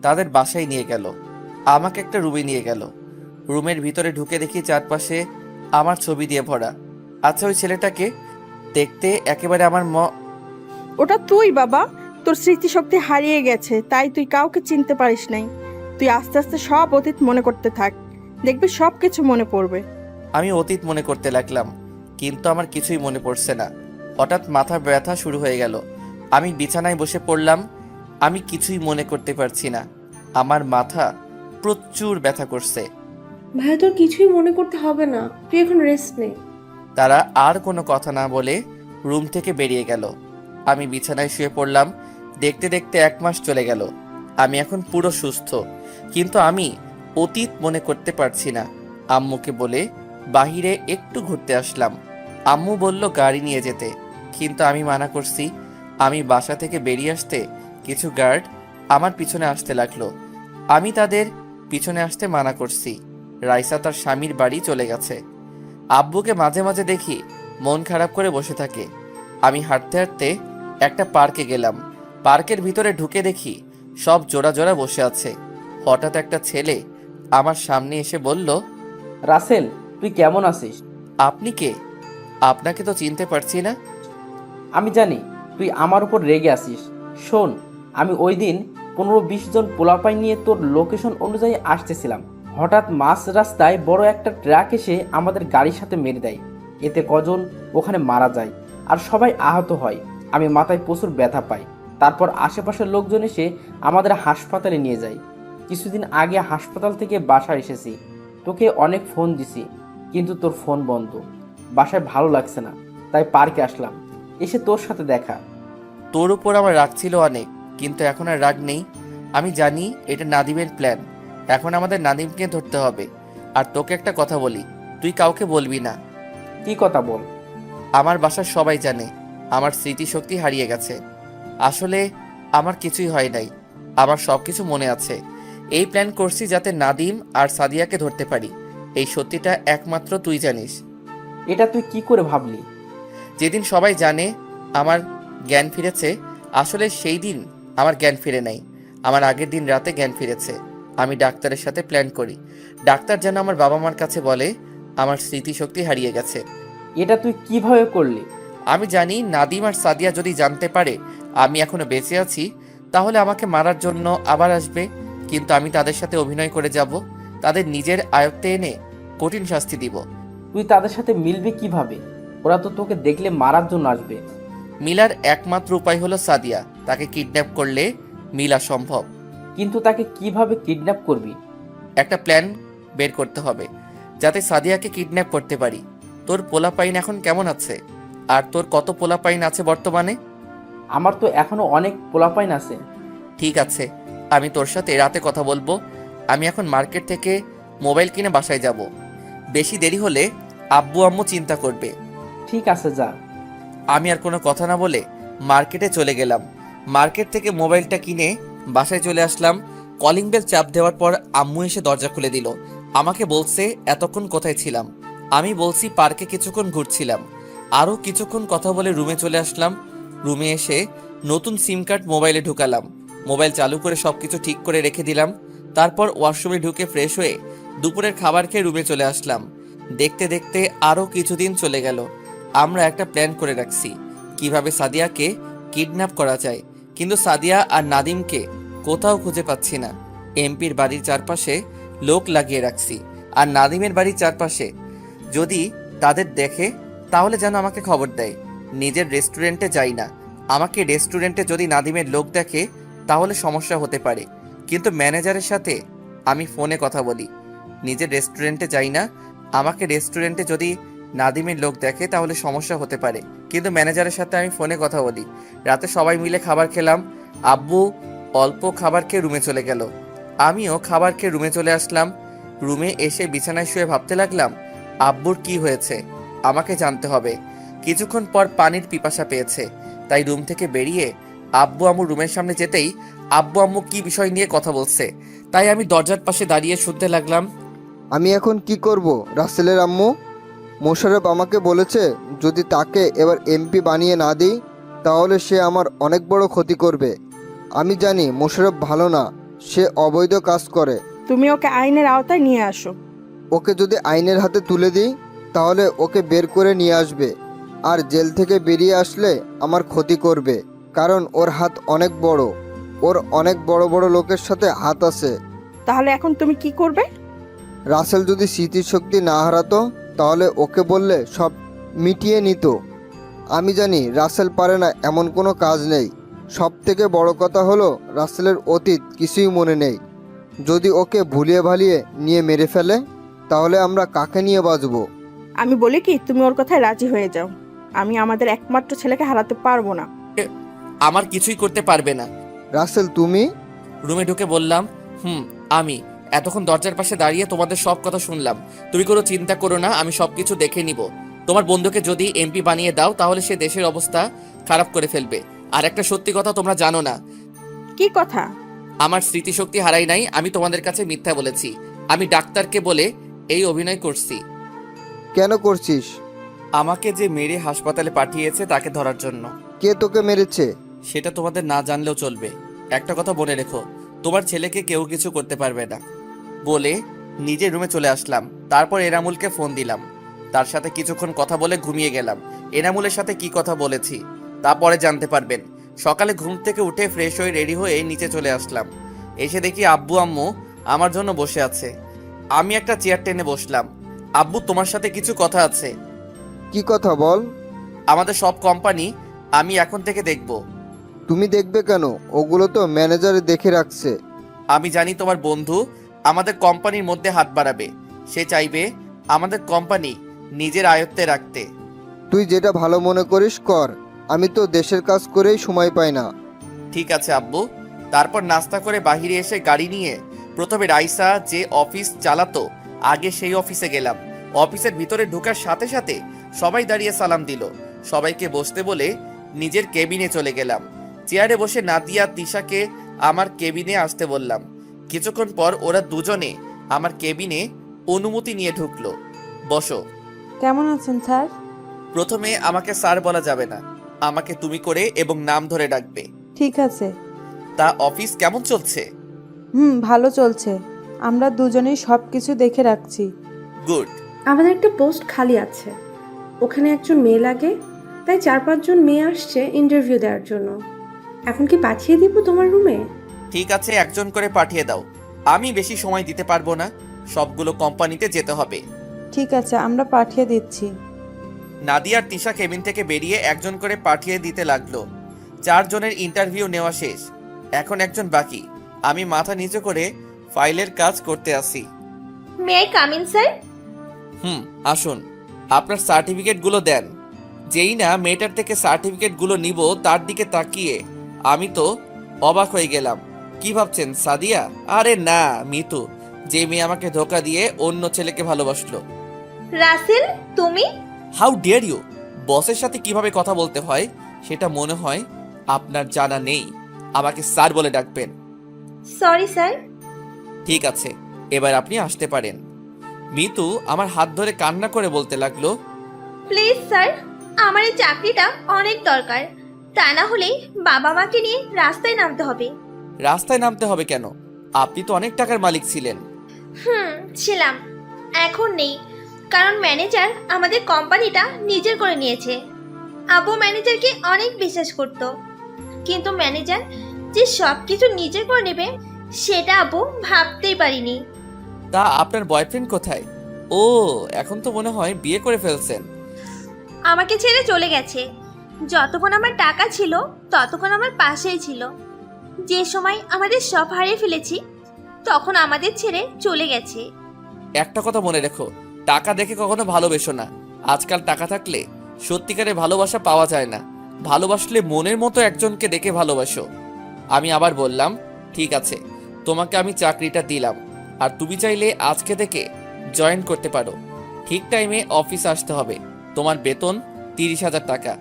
তাদের বাসায় নিয়ে গেল। আমাকে একটা রুমে নিয়ে গেল। রুমের ভিতরে ঢুকে দেখি চারপাশে আমার ছবি দিয়ে ভরা। আচ্ছা, ওই ছেলেটাকে দেখতে একেবারে আমার ওটা তুই বাবা, তোর স্মৃতিশক্তি হারিয়ে গেছে, তাই তুই কাউকে চিনতে পারিস নাই। তুই আস্তে আস্তে সব অতীত মনে করতে থাক, দেখবি সব কিছু মনে পড়বে। আমি অতীত মনে করতে লাগলাম, কিন্তু আমার কিছুই মনে পড়ছে না। হঠাৎ মাথা ব্যথা শুরু হয়ে গেল। আমি বিছানায় বসে পড়লাম। আমি কিছুই মনে করতে পারছি না। আমার মাথা প্রচুর ব্যথা করছে। ভাইয়া তোর কিছুই মনে করতে হবে না, তুই এখন রেস্ট নে। তারা আর কোনো কথা না বলে রুম থেকে বেরিয়ে গেল। আমি বিছানায় শুয়ে পড়লাম। দেখতে দেখতে 1 মাস চলে গেল। আমি এখন পুরো সুস্থ, কিন্তু আমি অতীত মনে করতে পারছি না। আম্মুকে বলে বাহিরে একটু ঘুরতে আসলাম। আম্মু বলল গাড়ি নিয়ে যেতে, কিন্তু আমি মানা করছি। আমি বাসা থেকে বেরিয়ে আসতে কিছু গার্ড আমার পিছনে আসতে লাগলো। আমি তাদের পিছনে আসতে মানা করছি। রাইসা তার স্বামীর বাড়ি চলে গেছে। আব্বুকে মাঝে মাঝে দেখি মন খারাপ করে বসে থাকে। আমি হাঁটতে হাঁটতে একটা পার্কে গেলাম। পার্কের ভিতরে ঢুকে দেখি সব জোড়া জোড়া বসে আছে। হঠাৎ একটা ছেলে আমার সামনে এসে বলল, রাসেল, তুই কেমন আছিস? আপনি কে? আপনাকে তো চিনতে পারছি না। আমি জানি তুই আমার উপর রেগে আছিস। শোন, আমি ওই দিন 15-20 জন পোলাপাই নিয়ে তোর লোকেশন অনুযায়ী আসতেছিলাম। হঠাৎ মাঝ রাস্তায় বড় একটা ট্রাক এসে আমাদের গাড়ির সাথে মেরে দেয়। এতে কজন ওখানে মারা যায় আর সবাই আহত হয়। আমি মাথায় প্রচুর ব্যথা পাই। তারপর আশেপাশের লোকজন এসে আমাদের হাসপাতালে নিয়ে যায়। কিছুদিন আগে হাসপাতাল থেকে বাসায় এসেছি। তোকে অনেক ফোন দিছি, কিন্তু তোর ফোন বন্ধ। বাসায় ভালো লাগছে না, তাই পার্কে আসলাম। এসে তোর সাথে দেখা। তোর উপর আমার রাগ ছিল অনেক, কিন্তু এখন আর রাগ নেই। আমি জানি এটা নাদিমের প্ল্যান। এখন আমাদের নাদিমকে ধরতে হবে। আর তোকে একটা কথা বলি, তুই কাউকে বলবি না। কি কথা বল? আমার বাসার সবাই জানে আমার স্মৃতিশক্তি হারিয়ে গেছে। আসলে আমার কিছুই হয় নাই, আমার সব কিছু মনে আছে। এই প্ল্যান করছি যাতে নাদিম আর সাদিয়াকে ধরতে পারি। এই সত্যিটা একমাত্র তুই জানিস। এটা তুই কি করে ভাবলি? যেদিন সবাই জানে আমার জ্ঞান ফিরেছে, আসলে সেই দিন আমার জ্ঞান ফিরে নাই। আমার আগের দিন রাতে জ্ঞান ফিরেছে। আমি ডাক্তারের সাথে প্ল্যান করি। ডাক্তার যেন আমার বাবা মার কাছে বলে আমার স্মৃতিশক্তি হারিয়ে গেছে। এটা তুই কিভাবে করলি? আমি জানি নাদিম আর সাদিয়া যদি জানতে পারে আমি এখনো বেঁচে আছি, তাহলে আমাকে মারার জন্য আবার আসবে। কিন্তু আমি তাদের সাথে অভিনয় করে যাব, তাদের নিজের আয়ত্তে এনে কঠিন শাস্তি দিব। তুই তাদের সাথে মিলবি কিভাবে? ওরা তো তোকে দেখলে মারার জন্য আসবে। মিলার একমাত্র উপায় হলো সাদিয়া। তাকে কিডন্যাপ করলে মিলা সম্ভব। কিন্তু তাকে কিভাবে কিডন্যাপ করবি? একটা প্ল্যান বের করতে হবে যাতে সাদিয়াকে কিডন্যাপ করতে পারি। তোর পোলাপাইন এখন কেমন আছে? আর তোর কত পোলাপাইন আছে বর্তমানে? আমার তো এখনো অনেক পোলাপাইন আছে। ঠিক আছে, আমি তোর সাথে রাতে কথা বলবো। আমি এখন মার্কেট থেকে মোবাইল কিনে বাসায় যাব। বেশি দেরি হলে আব্বু আম্মু চিন্তা করবে। ঠিক আছে, যা। আমি আর কোনো কথা না বলে মার্কেটে চলে গেলাম। মার্কেট থেকে মোবাইলটা কিনে বাসায় চলে আসলাম। কলিং বেল চাপ দেওয়ার পর আম্মু এসে দরজা খুলে দিল। আমাকে বলছে এতক্ষণ কোথায় ছিলাম। আমি বলছি পার্কে কিছুক্ষণ ঘুরছিলাম। আরও কিছুক্ষণ কথা বলে রুমে চলে আসলাম। রুমে এসে নতুন সিম কার্ড মোবাইলে ঢুকালাম। মোবাইল চালু করে সব কিছু ঠিক করে রেখে দিলাম। তারপর ওয়াশরুমে ঢুকে ফ্রেশ হয়ে দুপুরের খাবার খেয়ে রুমে চলে আসলাম। দেখতে দেখতে আরও কিছুদিন চলে গেল। আমরা একটা প্ল্যান করে রাখছি কিভাবে সাদিয়াকে কিডন্যাপ করা যায়, কিন্তু সাদিয়া আর নাদিমকে কোথাও খুঁজে পাচ্ছি না। এমপির বাড়ির চারপাশে লোক লাগিয়ে রাখছি, আর নাদিমের বাড়ির চারপাশে যদি তাদের দেখে তাহলে যেন আমাকে খবর দেয়। নিজের রেস্টুরেন্টে যাই না, আমাকে রেস্টুরেন্টে যদি নাদিমের লোক দেখে তাহলে সমস্যা হতে পারে, কিন্তু ম্যানেজারের সাথে আমি ফোনে কথা বলি। নিজের রেস্টুরেন্টে যাই না, আমাকে রেস্টুরেন্টে যদি নাদিমের লোক দেখে তাহলে সমস্যা হতে পারে, কিন্তু ম্যানেজারের সাথে আমি ফোনে কথা বলি। রাতে সবাই মিলে খাবার খেলাম। আব্বু অল্প খাবার খেয়ে রুমে চলে গেল, আমিও খাবার খেয়ে রুমে চলে আসলাম। রুমে এসে বিছানায় শুয়ে ভাবতে লাগলাম আব্বুর কি হয়েছে, আমাকে জানতে হবে। কিছুক্ষণ পর পানির পিপাসা পেয়েছে, তাই রুম থেকে বেরিয়ে আব্বু আম্মু রুমের সামনে যেতেই আব্বু আম্মু কি বিষয় নিয়ে কথা বলছে, তাই আমি দরজার পাশে দাঁড়িয়ে শুনতে লাগলাম। আমি এখন কি করব রাসেলের আম্মু? মোশাররফ আমাকে বলেছে যদি তাকে এবার এমপি বানিয়ে না দিই তাহলে সে আমার অনেক বড় ক্ষতি করবে। আমি জানি মোশাররফ ভালো না, সে অবৈধ কাজ করে। তুমি ওকে আইনের আওতায় নিয়ে আসো। ওকে যদি আইনের হাতে তুলে দিই তাহলে ওকে বের করে নিয়ে আসবে, আর জেল থেকে বেরিয়ে আসলে আমার ক্ষতি করবে, কারণ ওর হাত অনেক বড়, ওর অনেক বড় বড় লোকের সাথে হাত আছে। তাহলে এখন তুমি কি করবে? রাসেল যদি স্মৃতিশক্তি না হারাতো তাহলে ওকে বললে সব মিটিয়ে নিত। আমি জানি রাসেল পারে না এমন কোনো কাজ নেই। সব থেকে বড় কথা হলো রাসেলের অতীত কিছুই মনে নেই। যদি ওকে ভুলিয়ে ভালিয়ে নিয়ে মেরে ফেলে তাহলে আমরা কাকে নিয়ে বাঁচবো? আমি বলি কি, তুমি ওর কথায় রাজি হয়ে যাও। আমি আমাদের একমাত্র ছেলেকে হারাতে পারবো না। আমার কিছুই করতে পারবে না। রাসেল তুমি? রুমে ঢুকে বললাম, আমি এতক্ষণ দরজার পাশে দাঁড়িয়ে তোমাদের সব কথা শুনলাম। তুমি কোনো চিন্তা করো না, আমি সবকিছু দেখে নিব। তোমার বন্ধুকে যদি এমপি বানিয়ে দাও তাহলে সে দেশের অবস্থা খারাপ করে ফেলবে। আর একটা সত্যি কথা তোমরা জানো না। কি কথা? আমার স্মৃতিশক্তি হারাই নাই, আমি তোমাদের কাছে মিথ্যা বলেছি। আমি ডাক্তারকে বলে এই অভিনয় করছি। কেন করছিস? আমাকে যে মেরে হাসপাতালে পাঠিয়েছে তাকে ধরার জন্য। কে তোকে মেরেছে? সেটা তোমাদের না জানলেও চলবে। একটা কথা মনে রেখো, তোমার ছেলেকে কেউ কিছু করতে পারবে না। বলে নিজের রুমে চলে আসলাম। তারপর এনামুলকে ফোন দিলাম, তার সাথে কিছুক্ষণ কথা বলে ঘুমিয়ে গেলাম। এনামুলের সাথে কি কথা বলেছি তারপরে জানতে পারবেন। সকালে ঘুম থেকে উঠে ফ্রেশ হয়ে রেডি হয়ে নিচে চলে আসলাম। এসে দেখি আব্বু আম্মু আমার জন্য বসে আছে। আমি একটা চেয়ার টেনে বসলাম। আব্বু, তোমার সাথে কিছু কথা আছে। কি কথা বল? আমাদের সব কোম্পানি আমি এখন থেকে দেখব। তুমি দেখবে কেন? ওগুলো তো ম্যানেজারে দেখে রাখছে। আমি জানি তোমার বন্ধু আমাদের কোম্পানির মধ্যে হাত বাড়াবে। সে চাইবে আমাদের কোম্পানি নিজের আয়ত্তে রাখতে। তুই যেটা ভালো মনে করিস কর, আমি তো দেশের কাজ করেই সময় পাই না। ঠিক আছে আব্বু। তারপর নাস্তা করে বাহিরে এসে গাড়ি নিয়ে প্রথমে রাইসা যে অফিস চালাতো আগে সেই অফিসে গেলাম। অফিসের ভিতরে ঢোকার সাথে সাথে সবাই দাঁড়িয়ে সালাম দিল। সবাইকে বসতে বলে নিজের কেবিনে চলে গেলাম। চেয়ারে বসে নাদিয়া তিশাকে আমার কেবিনে আসতে বললাম। কিছুক্ষণ পর ওরা দুজনে আমার কেবিনে অনুমতি নিয়ে ঢুকলো। বসো। কেমন আছেন স্যার? প্রথমে আমাকে স্যার বলা যাবে না, আমাকে তুমি করে এবং নাম ধরে ডাকবে। ঠিক আছে। তা অফিস কেমন চলছে? ভালো চলছে। আমরা দুজনেই সব কিছু দেখে রাখছি। গুড। আমাদের একটা পোস্ট খালি আছে, ওখানে একজন মেয়ে লাগে, তাই 4-5 জন মেয়ে আসছে ইন্টারভিউ দেওয়ার জন্য। এখন কি পাঠিয়ে দিব তোমার রুমে? ঠিক আছে, একজন করে পাঠিয়ে দাও। আমি বেশি সময় দিতে পারবো না, সবগুলো কোম্পানিতে যেতে হবে। ঠিক আছে, আমরা পাঠিয়ে দিচ্ছি। নাদিয়া আর তিশা কেবিন থেকে বেরিয়ে একজন করে পাঠিয়ে দিতে লাগলো। 4 জনের ইন্টারভিউ নেওয়া শেষ, এখন একজন বাকি। আমি মাথা নিচু করে ফাইলের কাজ করতে আসি। May I come in sir? আসুন, আপনার সার্টিফিকেটগুলো দেন। যেই না মেয়েটার থেকে সার্টিফিকেটগুলো নিব তার দিকে তাকিয়ে আমি তো অবাক হয়ে গেলাম। কি ভাবছেন সাদিয়া? আরে না, মিতু, যে মেয়ে আমাকে ধোকা দিয়ে অন্য ছেলেকে ভালোবাসলো। রাসেল, তুমি? How dare you! বসের সাথে কিভাবে কথা বলতে হয় সেটা মনে হয় আপনার জানা নেই। আমাকে স্যার বলে ডাকবেন। Sorry sir. ঠিক আছে, এবার আপনি আসতে পারেন। মিতু আমার হাত ধরে কান্না করে বলতে লাগলো, প্লিজ স্যার, আমার এই চাকরিটা অনেক দরকার, তা না হলে বাবা মাকে নিয়ে রাস্তায় নামতে হবে। রাস্তায় নামতে হবে কেন? আপনি তো অনেক টাকার মালিক ছিলেন। ছিলাম, এখন নেই, কারণ ম্যানেজার আমাদের কোম্পানিটা নিজের করে নিয়েছে। আব্বু ম্যানেজারকে অনেক বিশ্বাস করত, কিন্তু ম্যানেজার যে সব কিছু নিজের করে নেবে সেটা আপু ভাবতেই পারিনি। তা আপনার বয়ফ্রেন্ড কোথায়? ও, এখন তো মনে হয় বিয়ে করে ফেলছেন। আমাকে ছেড়ে চলে গেছে। যতক্ষণ আমার টাকা ছিল ততক্ষণ আমার পাশেই ছিল। যে সময় আমাদের সব হারিয়ে ফেলেছি তখন আমাদের ছেড়ে চলে গেছে। একটা কথা মনে রেখো, টাকা দেখে কখনো ভালোবেসো না। আজকাল টাকা থাকলে সত্যিকারের ভালোবাসা পাওয়া যায় না। ভালোবাসলে মনের মতো একজনকে দেখে ভালোবাসো। আমি আবার বললাম, ঠিক আছে, তোমাকে আমি চাকরিটা দিলাম, আর তুমি চাইলে আজকে থেকে জয়েন করতে পারো। ঠিক টাইমে অফিস আসতে হবে। তোমার বেতন 30,000 টাকা।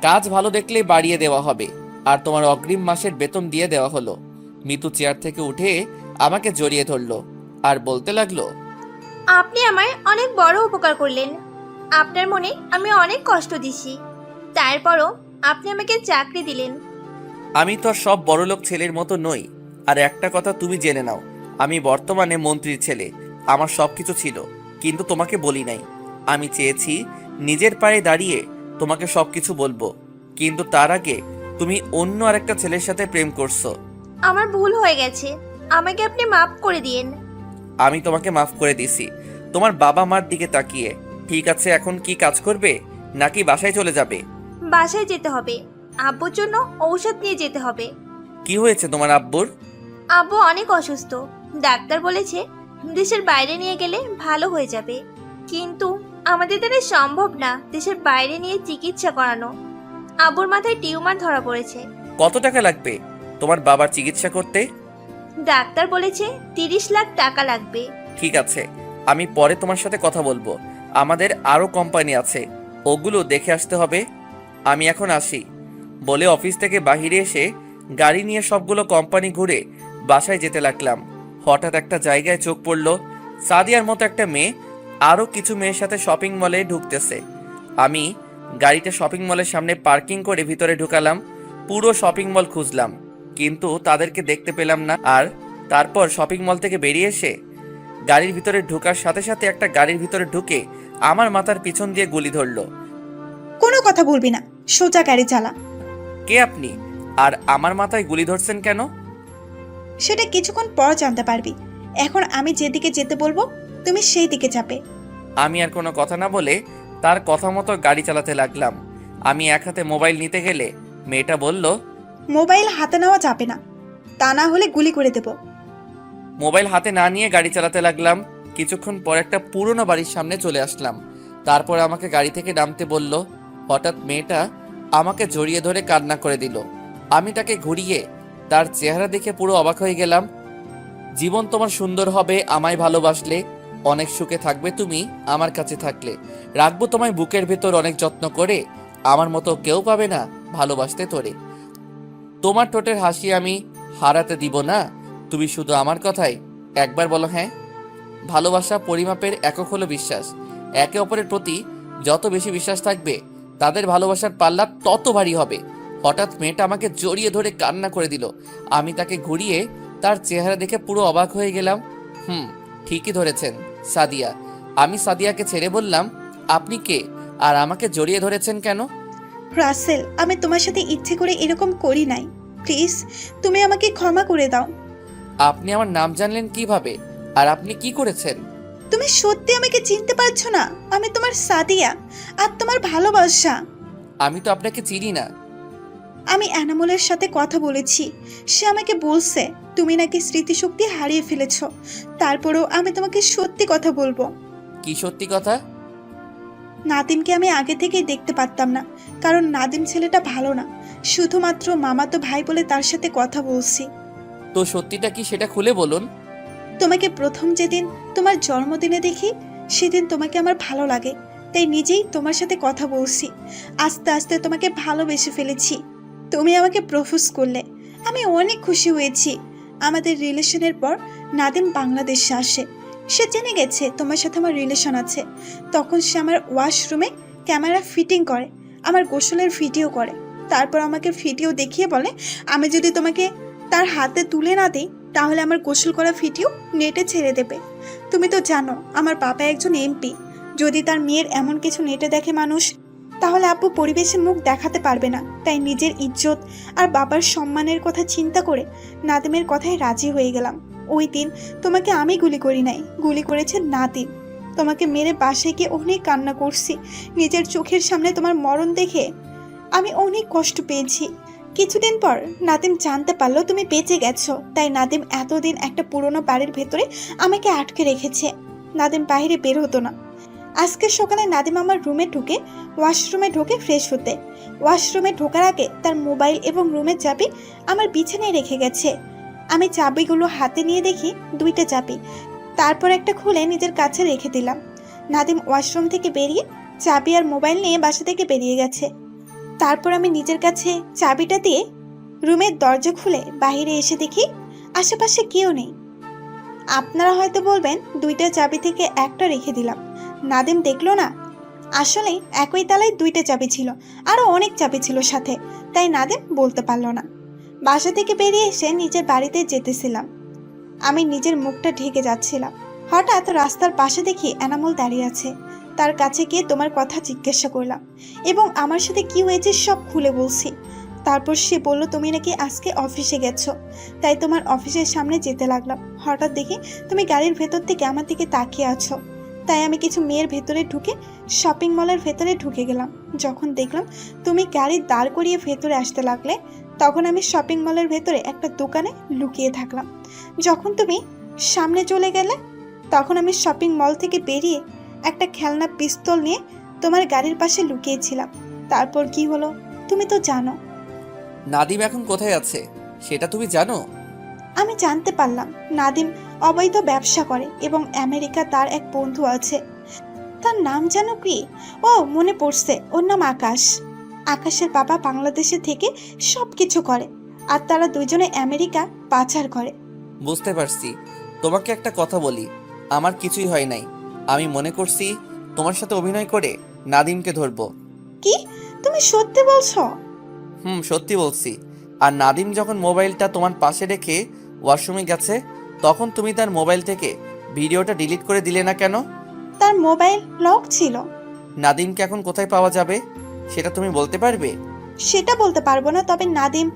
কাজ ভালো দেখলে বাড়িয়ে দেওয়া হবে। আর তোমার অগ্রিম মাসের বেতন দিয়ে দেওয়া হলো। মিতু চেয়ার থেকে উঠে আমাকে জড়িয়ে ধরলো আর বলতে লাগলো, আপনি আমায় অনেক বড় উপকার করলেন। আপনার মনে আমি অনেক কষ্ট দিছি, তারপরও আপনি আমাকে চাকরি দিলেন। আমি তো আর সব বড়লোক ছেলের মতো নই। আর একটা কথা তুমি জেনে নাও, আমি বর্তমানে মন্ত্রীর ছেলে। আমার সবকিছু ছিল, কিন্তু তোমাকে বলি নাই। আমি চেয়েছি নিজের পায়ে দাঁড়িয়ে তোমাকে সবকিছু বলবো, কিন্তু তার আগে তুমি অন্য আরেকটা ছেলের সাথে প্রেম করছো। আমার ভুল হয়ে গেছে, আমাকে আপনি মাফ করে দিন। আমি তোমাকে মাফ করে দিছি তোমার বাবা মার দিকে তাকিয়ে। ঠিক আছে, এখন কি কাজ করবে নাকি বাসায় চলে যাবে? বাসায় যেতে হবে, আব্বুর জন্য ঔষধ নিয়ে যেতে হবে। কি হয়েছে তোমার আব্বুর? আব্বু অনেক অসুস্থ, ডাক্তার বলেছে দেশের বাইরে নিয়ে গেলে ভালো হয়ে যাবে। কিন্তু আমাদের দ্বারা সম্ভব না দেশের বাইরে নিয়ে চিকিৎসা করানো। আব্বুর মাথায় টিউমার ধরা পড়েছে। কত টাকা লাগবে তোমার বাবার চিকিৎসা করতে? ডাক্তার বলেছে 30 লাখ টাকা লাগবে। ঠিক আছে, আমি পরে তোমার সাথে কথা বলবো। আমাদের আরো কোম্পানি আছে, ওগুলো দেখে আসতে হবে। আমি এখন আসি। বলে অফিস থেকে বাহিরে এসে গাড়ি নিয়ে সবগুলো কোম্পানি ঘুরে বাসায় যেতে লাগলাম। হঠাৎ একটা জায়গায় চোখ পড়লো। সাদিয়ার মতো একটা মেয়ে আরো কিছু মেয়ের সাথে শপিং মলে ঢুকতেছে। আমি গাড়িটা শপিং মলের সামনে পার্কিং করে ভিতরে ঢুকালাম। পুরো শপিং মল খুঁজলাম, কিন্তু তাদেরকে দেখতে পেলাম না। আর তারপর শপিং মল থেকে বেরিয়ে এসে গাড়ির ভিতরে ঢোকার সাথে সাথে একটা গাড়ির ভিতরে ঢুকে আমার মাথার পিছন দিয়ে গুলি ধরলো। কোনো কথা বলবি না, সোজা গাড়ি চালা। কে আপনি? আর আমার মাথায় গুলি ধরছেন কেন? সেটা কিছুক্ষণ পর জানতে পারবি। এখন আমি যেদিকে যেতে বলবো তুমি সেই দিকে যাবে। আমি আর কোনো কথা না বলে তার কথা মতো গাড়ি চালাতে লাগলাম। আমি এক হাতে মোবাইল নিতে গেলে মেয়েটা বলল, মোবাইল হাতে নেওয়া যাবে না, তা না হলে গুলি করে দেব। মোবাইল হাতে না নিয়ে গাড়ি চালাতে লাগলাম। কিছুক্ষণ পর একটা পুরনো বাড়ির সামনে চলে আসলাম। তারপর আমাকে গাড়ি থেকে নামতে বলল। হঠাৎ মেয়েটা আমাকে জড়িয়ে ধরে কান্না করে দিল। আমি তাকে ঘুরিয়ে তার চেহারা দেখে পুরো অবাক হয়ে গেলাম। জীবন তোমার সুন্দর হবে আমায় ভালোবাসলে, অনেক সুখে থাকবে তুমি আমার কাছে থাকলে, রাখবো তোমায় বুকের ভেতর অনেক যত্ন করে, আমার মতো কেউ পাবে না ভালোবাসতে তোরে। তোমার ঠোঁটের হাসি আমি হারাতে দিব না, তুমি শুধু আমার কথাই একবার বলো হ্যাঁ। ভালোবাসা পরিমাপের একক হলো বিশ্বাস। একে অপরের প্রতি যত বেশি বিশ্বাস থাকবে তাদের ভালোবাসার পাল্লা তত ভারী হবে। হঠাৎ মেয়েটা আমাকে জড়িয়ে ধরে কান্না করে দিল। আমি তাকে ঘুরিয়ে তার চেহারা দেখে পুরো অবাক হয়ে গেলাম। ঠিকই ধরেছেন, সাদিয়া। আমি সাদিয়াকে ছেড়ে বললাম, আপনি কে আর আমাকে জড়িয়ে ধরেছেন কেন? রাসেল, আমি তোমার সাথে ইচ্ছে করে এরকম করি নাই। প্লিজ তুমি আমাকে ক্ষমা করে দাও। আপনি আমার নাম জানলেন কিভাবে আর আপনি কি করেছেন? তুমি সত্যি আমাকে চিনতে পারছো না? আমি তোমার সাদিয়া, আর তোমার ভালোবাসা। আমি তো আপনাকে চিনি না। আমি এনামুলের সাথে কথা বলেছি, সে আমাকে বলছে তুমি নাকি স্মৃতিশক্তি হারিয়ে ফেলেছো। তারপরেও আমি তোমাকে সত্যি কথা বলবো। কি সত্যি কথা? নাদিমকে আমি আগে থেকেই দেখতে পারতাম না, কারণ নাদিম ছেলেটা ভালো না। শুধুমাত্র মামাতো ভাই বলে তার সাথে কথা বলছি। তো সত্যিটা কি সেটা খুলে বলুন। তোমাকে প্রথম যেদিন তোমার জন্মদিনে দেখি সেদিন তোমাকে আমার ভালো লাগে, তাই নিজেই তোমার সাথে কথা বলছি। আস্তে আস্তে তোমাকে ভালোবেসে ফেলেছি। তুমি আমাকে প্রপোজ করলে, আমি অনেক খুশি হয়েছি। আমাদের রিলেশনের পর নাদিম বাংলাদেশে আসে। সে জেনে গেছে তোমার সাথে আমার রিলেশন আছে। তখন সে আমার ওয়াশরুমে ক্যামেরা ফিটিং করে, আমার গোসলের ভিডিও করে। তারপর আমাকে ভিডিও দেখিয়ে বলে আমি যদি তোমাকে তার হাতে তুলে না দিই তাহলে আমার গোসল করা ভিডিও নেটে ছেড়ে দেবে। তুমি তো জানো আমার বাবা একজন এমপি। যদি তার মেয়ের এমন কিছু নেটে দেখে মানুষ, তাহলে আব্বু পরিবেশের মুখ দেখাতে পারবে না। তাই নিজের ইজ্জত আর বাবার সম্মানের কথা চিন্তা করে নাদিমের কথায় রাজি হয়ে গেলাম। ওই দিন তোমাকে আমি গুলি করি নাই, গুলি করেছে নাদিম। তোমাকে মেরে বাসায় গিয়ে অনেক কান্না করছি। নিজের চোখের সামনে তোমার মরণ দেখে আমি অনেক কষ্ট পেয়েছি। কিছুদিন পর নাদিম জানতে পারলো তুমি বেঁচে গেছো। তাই নাদিম এতদিন একটা পুরনো বাড়ির ভেতরে আমাকে আটকে রেখেছে। নাদিম বাইরে বের হতো না। আজকে সকালে নাদিম আমার রুমে ঢুকে ওয়াশরুমে ঢোকে ফ্রেশ হতে। ওয়াশরুমে ঢোকার আগে তার মোবাইল এবং রুমের চাবি আমার বিছানায় রেখে গেছে। আমি চাবিগুলো হাতে নিয়ে দেখি 2টা চাবি। তারপর একটা খুলে নিজের কাছে রেখে দিলাম। নাদিম ওয়াশরুম থেকে বেরিয়ে চাবি আর মোবাইল নিয়ে বাসা থেকে বেরিয়ে গেছে। তারপর আমি নিজের কাছে চাবিটা দিয়ে রুমের দরজা খুলে বাইরে এসে দেখি আশেপাশে কেউ নেই। আপনারা হয়তো বলবেন 2টা চাবি থেকে একটা রেখে দিলাম, নাদিম দেখলো না। আসলে একই তালায় 2টা চাবি ছিল, আরও অনেক চাবি ছিল সাথে, তাই নাদিম বলতে পারলো না। বাসা থেকে বেরিয়ে এসে নিজের বাড়িতে যেতেছিলাম। আমি নিজের মুখটা ঢেকে যাচ্ছিলাম। হঠাৎ রাস্তার পাশে দেখি এনামুল দাঁড়িয়ে আছে। তার কাছে গিয়ে তোমার কথা জিজ্ঞাসা করলাম এবং আমার সাথে কি হয়েছে সব খুলে বলছি। তারপর সে বলল তুমি নাকি আজকে অফিসে গেছো, তাই তোমার অফিসের সামনে যেতে লাগলাম। হঠাৎ দেখি তুমি গাড়ির ভেতর থেকে আমার দিকে তাকিয়ে আছো। তাই আমি কিছু মেয়ের ভেতরে ঢুকে শপিং মলের ভেতরে ঢুকে গেলাম। যখন দেখলাম তুমি গাড়ি দাঁড় করিয়ে ভেতরে আসতে লাগলে, তখন আমি শপিং মলের ভেতরে একটা দোকানে লুকিয়ে থাকলাম। যখন তুমি সামনে চলে গেলে, তখন আমি শপিং মল থেকে বেরিয়ে একটা খেলনা পিস্তল নিয়ে তোমার গাড়ির পাশে লুকিয়েছিলাম। তারপর কি হলো তুমি তো জানো। নাদিম এখন কোথায় আছে সেটা তুমি জানো? আমি জানতে পারলাম নাদিম অবৈধ ব্যবসা করে এবং আমেরিকা তার এক বন্ধু আছে। তার নাম জানো কি? ও মনে পড়ছে, ওর নাম আকাশ। আকাশের বাবা বাংলাদেশে থেকে সব কিছু করে, আর তারা দুজনে আমেরিকা পাচার করে। বুঝতে পারছি। তোমাকে একটা কথা বলি, আমার কিছুই হয় নাই। আমি মনে করছি তোমার সাথে অভিনয় করে নাদিমকে ধরবো। কি তুমি সত্যি বলছো? সত্যি বলছি। আর নাদিম যখন মোবাইলটা তোমার পাশে রেখে ওয়াশরুমে গেছে, তখন তুমি তার মোবাইল থেকে ভিডিওটা ডিলিট করে দিলে না কেন? তার মোবাইল লক ছিল। নাদিমকে এখন কোথায় পাওয়া যাবে সেটা তুমি বলতে পারবে? সেটা বলতে পারবো না, তবে নাদিম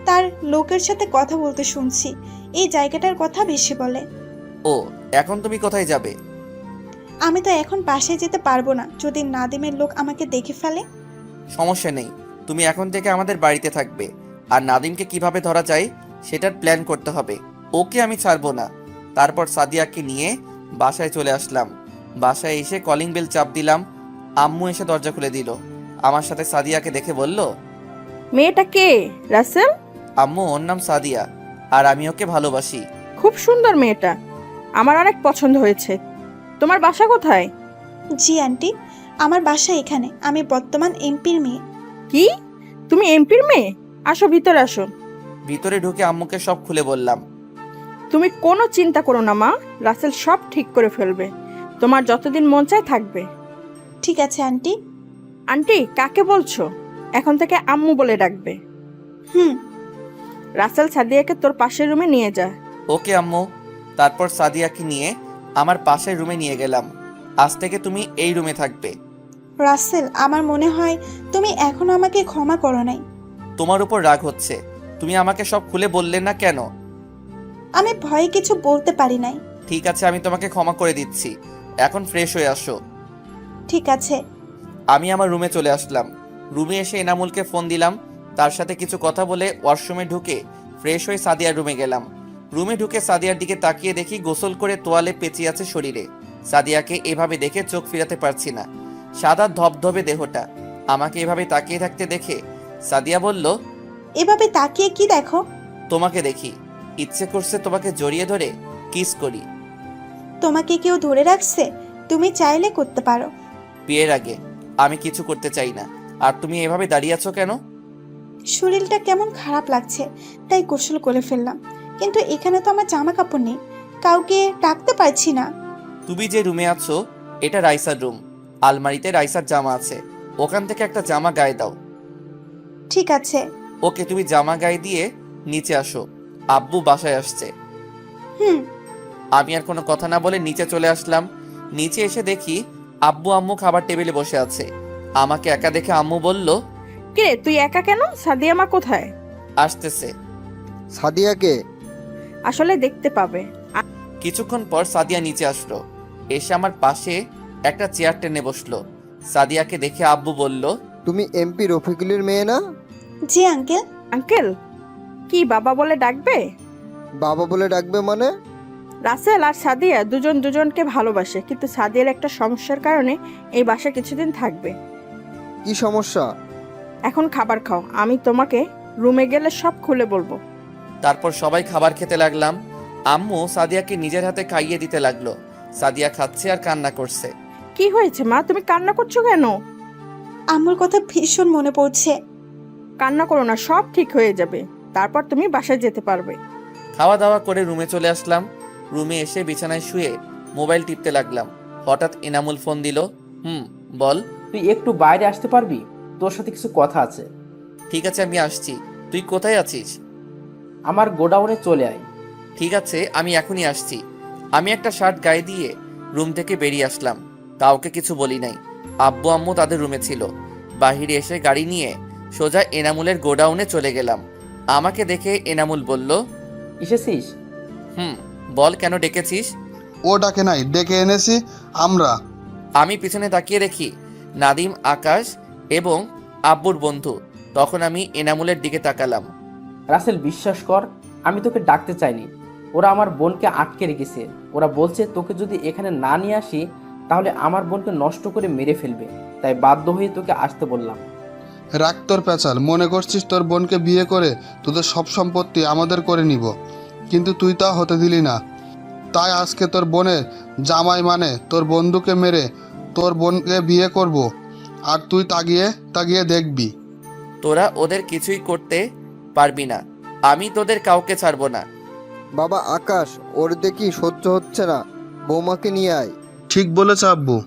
তার লোকের সাথে কথা বলতে শুনছি। এই জায়গাটার কথা বেশি বলে। ও, এখন তুমি কোথায় যাবে? আমি তো এখন বাসায় যেতে পারবো না, যদি নাদিমের লোক আমাকে দেখে ফেলে। সমস্যা নেই, তুমি এখন থেকে আমাদের বাড়িতে থাকবে। আর নাদিমকে কিভাবে ধরা যায় সেটার প্ল্যান করতে হবে। ওকে আমি ছাড়বো না। তারপর সাদিয়াকে নিয়ে বাসায় চলে আসলাম। বাসায় এসে কলিং বেল চাপ দিলাম। আম্মু এসে দরজা খুলে দিল। আমার সাথে সাদিয়াকে দেখে বলল, মেয়েটা কে রাসেল? আম্মু, ওর নাম সাদিয়া, আর আমি ওকে ভালোবাসি। খুব সুন্দর মেয়েটা, আমার অনেক পছন্দ হয়েছে। তোমার বাসা কোথায়? জি আন্টি, আমার বাসা এখানে। আমি বর্তমান এমপির মেয়ে। কি, তুমি এমপির মেয়ে? আসো ভিতরে আসো। ভিতরে ঢুকে আম্মুকে সব খুলে বললাম। তুমি কোনো চিন্তা করো না মা, রাসেল সব ঠিক করে ফেলবে। তোমার যতদিন মন চায় থাকবে। ঠিক আছে আন্টি। আন্টি কাকে বলছো? এখন থেকে আম্মু বলে ডাকবে। হুম। রাসেল সাদিয়াকে তোর পাশের রুমে নিয়ে যা। ওকে আম্মু। তারপর সাদিয়াকে নিয়ে আমার পাশের রুমে নিয়ে গেলাম। আজ থেকে তুমি এই রুমে থাকবে। রাসেল, আমার মনে হয় তুমি এখনো আমাকে ক্ষমা করো নাই। তোমার উপর রাগ হচ্ছে। তুমি আমাকে সব খুলে বললে না কেন? আমি ভয়ে কিছু বলতে পারি নাই। ঠিক আছে, আমি তোমাকে ক্ষমা করে দিচ্ছি। এখন ফ্রেশ হয়ে আসো। ঠিক আছে। আমি আমার রুমে চলে আসলাম। রুমে এসে এনামুলকে ফোন দিলাম। তার সাথে কিছু কথা বলে ওয়াশরুমে ঢুকে ফ্রেশ হয়ে সাদিয়ার রুমে গেলাম। রুমে ঢুকে সাদিয়ার দিকে তাকিয়ে দেখি গোসল করে তোয়ালে পেঁচিয়ে আছে শরীরে। সাদিয়াকে এভাবে দেখে চোখ ফিরাতে পারছি না। সাদা ধবধবে দেহটা। আমাকে এভাবে তাকিয়ে থাকতে দেখে সাদিয়া বলল, এভাবে তাকিয়ে কি দেখো? তোমাকে দেখি, ইচ্ছে করছে তোমাকে জড়িয়ে ধরে কিস করি। তোমাকে কেউ ধরে রাখছে? তুমি চাইলে করতে পারো। বিয়ের আগে আমি কিছু করতে চাই না। আর তুমি এভাবে দাঁড়িয়ে আছো কেন? শরীরটা কেমন খারাপ লাগছে, তাই গোসল করে ফেললাম। কিন্তু এখানে তো আমার জামা কাপড় নেই, কাউকে ডাকতে পারছি না। তুমি যে রুমে আছো এটা রাইসার রুম। আলমারিতে রাইসার জামা আছে, ওখান থেকে একটা জামা গায়ে দাও। ঠিক আছে। ওকে, তুমি জামা গায়ে দিয়ে নিচে আসো। আব্বু বাসায় আসছে। হুম। আমি আর কোনো কথা না বলে নিচে চলে আসলাম। নিচে এসে দেখি আব্বু আম্মু খাবার টেবিলে বসে আছে। আমাকে একা দেখে আম্মু বলল, কিরে তুই একা কেন? সাদিয়া মা কোথায়? আসতেছে। সাদিয়াকে? আসলে দেখতে পাবে। কিছুক্ষণ পর সাদিয়া নিচে আসলো, এসে আমার পাশে একটা চেয়ার টেনে বসলো। সাদিয়াকে দেখে আব্বু বলল, তুমি এমপি রফিকুলের মেয়ে না? জি আঙ্কেল। আঙ্কেল কি বাবা বলে ডাকবে? বাবা বলে ডাকবে মানে? রাসেল আর সাদিয়া দুজন দুজনকে ভালোবাসে, কিন্তু সাদিয়ার একটা সমস্যার কারণে এই বাসা কিছুদিন থাকবে। কি সমস্যা? এখন খাবার খাও, আমি তোমাকে রুমে গেলে সব খুলে বলবো। তারপর সবাই খাবার খেতে লাগলাম। আম্মু সাদিয়াকে নিজের হাতে খাইয়ে দিতে লাগলো। সাদিয়া খাচ্ছে আর কান্না করছে। কি হয়েছে মা, তুমি কান্না করছো কেন? আম্মুর কথা ভীষণ মনে পড়ছে। কান্না করো না, সব ঠিক হয়ে যাবে। তারপর তুমি বাসায় যেতে পারবে। খাওয়া দাওয়া করে রুমে চলে আসলাম। রুমে এসে বিছানায় শুয়ে মোবাইল টিপতে লাগলাম। হঠাৎ এনামুল ফোন দিল। বল। তুই একটু বাইরে আসতে পারবি? তোর সাথে কিছু কথা আছে। ঠিক আছে, আমি আসছি। তুই কোথায় আছিস? আমার গোডাউনে চলে আয়। ঠিক আছে, আমি এখনই আসছি। আমি একটা শার্ট গায়ে দিয়ে রুম থেকে বেরিয়ে আসলাম। কাউকে কিছু বলি নাই। আব্বু আম্মু তাদের রুমে ছিল। বাহিরে এসে গাড়ি নিয়ে সোজা এনামুলের গোডাউনে চলে গেলাম। আমাকে দেখে এনামুল বলল, এসেছিস? বল, কেন ডেকেছিস? ও ডাকে নাই, ডেকে এনেছি আমরা। আমি পিছনে তাকিয়ে দেখি নাদিম, আকাশ এবং আব্বুর বন্ধু। তখন আমি এনামুলের দিকে তাকালাম। রাসেল, বিশ্বাস কর, আমি তোকে ডাকতে চাইনি। ওরা আমার বোনকে আটকে রেখেছে। ওরা বলছে তোকে যদি এখানে না নিয়ে আসি তাহলে আমার বোনকে নষ্ট করে মেরে ফেলবে। তাই বাধ্য হয়ে তোকে আসতে বললাম। রাগ তোর পেঁচাল, মনে করছিস তোর বোনকে বিয়ে করে তোদের সব সম্পত্তি আমাদের করে নিব, কিন্তু তুই তা হতে দিলি না। তাই আজকে তোর বোনের জামাই মানে তোর বন্ধুকে মেরে তোর বোনকে বিয়ে করব, আর তুই তাকিয়ে তাকিয়ে দেখবি। তোরা ওদের কিছুই করতে পারবি না। আমি তোদের কাউকে ছাড়বো না। বাবা আকাশ, ওর দেখি সহ্য হচ্ছে না, বৌমাকে নিয়ে আয়। ঠিক বলেছ আব্বু।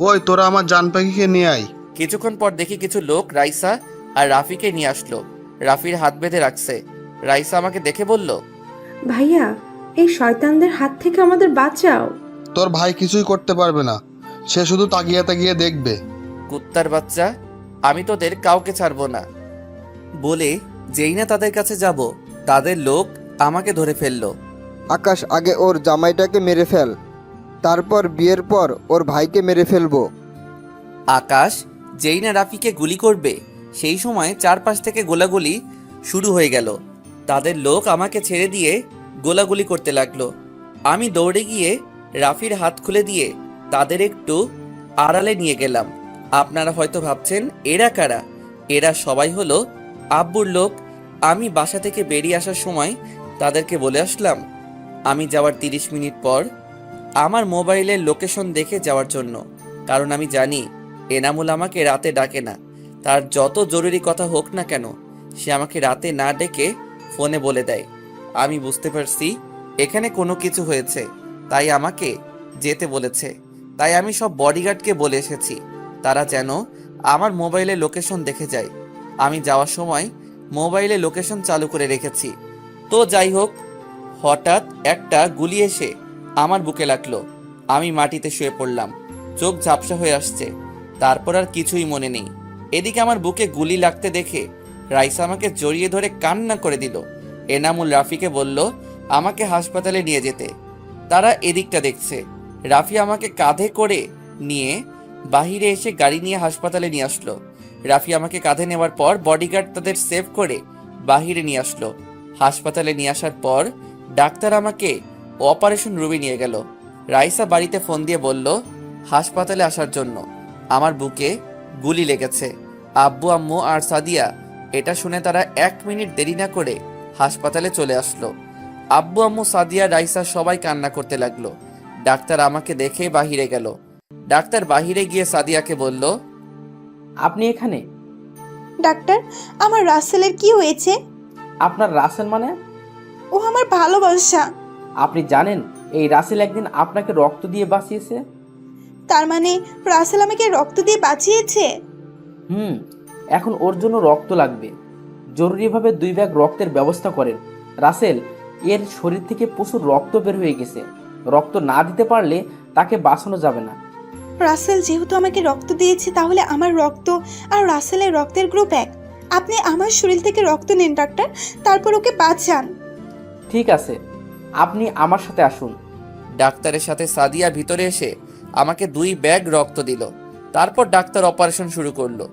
ওই তোরা আমার জান পাখিকে নিয়ে আয়। কিছুক্ষণ পর দেখি কিছু লোক রাইসা আর রাফিকে নিয়ে আসলো। রাফির হাত বেঁধে রাখছে। রাইসা আমাকে দেখে বলল, ভাইয়া, এই শয়তানদের হাত থেকে আমাদের বাঁচাও। তোর ভাই কিছুই করতে পারবে না, সে শুধু তাকিয়ে তাকিয়ে দেখবে। কুত্তার বাচ্চা, আমি তোদের কাউকে ছাড়বো না বলে যেই না তাদের কাছে যাব, তাদের লোক আমাকে ধরে ফেললো। আকাশ, আগে ওর জামাইটাকে মেরে ফেল, তারপর বিয়ের পর ওর ভাইকে মেরে ফেলবো। আকাশ যেই না রাফিকে গুলি করবে, সেই সময় চারপাশ থেকে গোলাগুলি শুরু হয়ে গেল। তাদের লোক আমাকে ছেড়ে দিয়ে গোলাগুলি করতে লাগলো। আমি দৌড়ে গিয়ে রাফির হাত খুলে দিয়ে তাদের একটু আড়ালে নিয়ে গেলাম। আপনারা হয়তো ভাবছেন এরা কারা? এরা সবাই হলো আব্বুর লোক। আমি বাসা থেকে বেরিয়ে আসার সময় তাদেরকে বলে আসলাম আমি যাওয়ার 30 মিনিট পর আমার মোবাইলের লোকেশন দেখে যাওয়ার জন্য, কারণ আমি জানি এনামুল আমাকে রাতে ডাকে না। তার যত জরুরি কথা হোক না কেন, সে আমাকে রাতে না ডেকে ফোনে বলে দেয়। আমি বুঝতে পারছি এখানে কোনো কিছু হয়েছে, তাই আমাকে যেতে বলেছে। তাই আমি সব বডিগার্ডকে বলে এসেছি তারা যেন আমার মোবাইলে লোকেশন দেখে যায়। আমি যাওয়ার সময় মোবাইলে লোকেশন চালু করে রেখেছি। তো যাই হোক, হঠাৎ একটা গুলি এসে আমার বুকে লাগলো। আমি মাটিতে শুয়ে পড়লাম, চোখ ঝাপসা হয়ে আসছে। তারপর আর কিছুই মনে নেই। এদিকে আমার বুকে গুলি লাগতে দেখে রাইসা আমাকে জড়িয়ে ধরে কান্না করে দিল। এনামুল রাফিকে বলল আমাকে হাসপাতালে নিয়ে যেতে। তারা এদিকটা দেখছে। রাফি আমাকে কাঁধে করে নিয়ে বাহিরে এসে গাড়ি নিয়ে হাসপাতালে নিয়ে আসলো। রাফি আমাকে কাঁধে নেওয়ার পর বডিগার্ড তাদের সেভ করে বাহিরে নিয়ে আসলো। হাসপাতালে নিয়ে আসার পর ডাক্তার আমাকে অপারেশন রুমে নিয়ে গেল। রাইসা বাড়িতে ফোন দিয়ে বলল হাসপাতালে আসার জন্য। আমার বুকে গুলি লেগেছে। আব্বু আম্মু আর সাদিয়া এটা শুনে তারা 1 মিনিট দেরি না করে হাসপাতালে চলে আসলো। আব্বু আম্মু, সাদিয়া, রাইসা সবাই কান্না করতে লাগলো। ডাক্তার আমাকে দেখে বাহিরে গেল। ডাক্তার বাহিরে গিয়ে সাদিয়াকে বলল, আপনি এখানে? ডাক্তার, আমার রাসেলের কি হয়েছে? আপনার রাসেল মানে? ও আমার ভালোবাসা। আপনি জানেন এই রাসেল একদিন আপনাকে রক্ত দিয়ে বাঁচিয়েছে? তার মানে রাসেল আমাকে রক্ত দিয়ে বাঁচিয়েছে? এখন ওর জন্য রক্ত লাগবে। জরুরিভাবে 2 ব্যাগ রক্তের ব্যবস্থা করেন। রাসেল এর শরীর থেকে প্রচুর রক্ত বের হয়ে গেছে। রক্ত না দিতে পারলে তাকে বাঁচানো যাবে না। রাসেল যেহেতু আমাকে রক্ত দিয়েছে, তাহলে আমার রক্ত আর রাসেলের রক্তের গ্রুপ এক। আপনি আমার শরীর থেকে রক্ত নিন ডাক্তার, তারপর ওকে বাঁচান। ঠিক আছে, আপনি আমার সাথে আসুন। ডাক্তারের সাথে সাদিয়া ভিতরে এসে আমাকে 2 ব্যাগ রক্ত দিল। তারপর ডাক্তার অপারেশন শুরু করলো।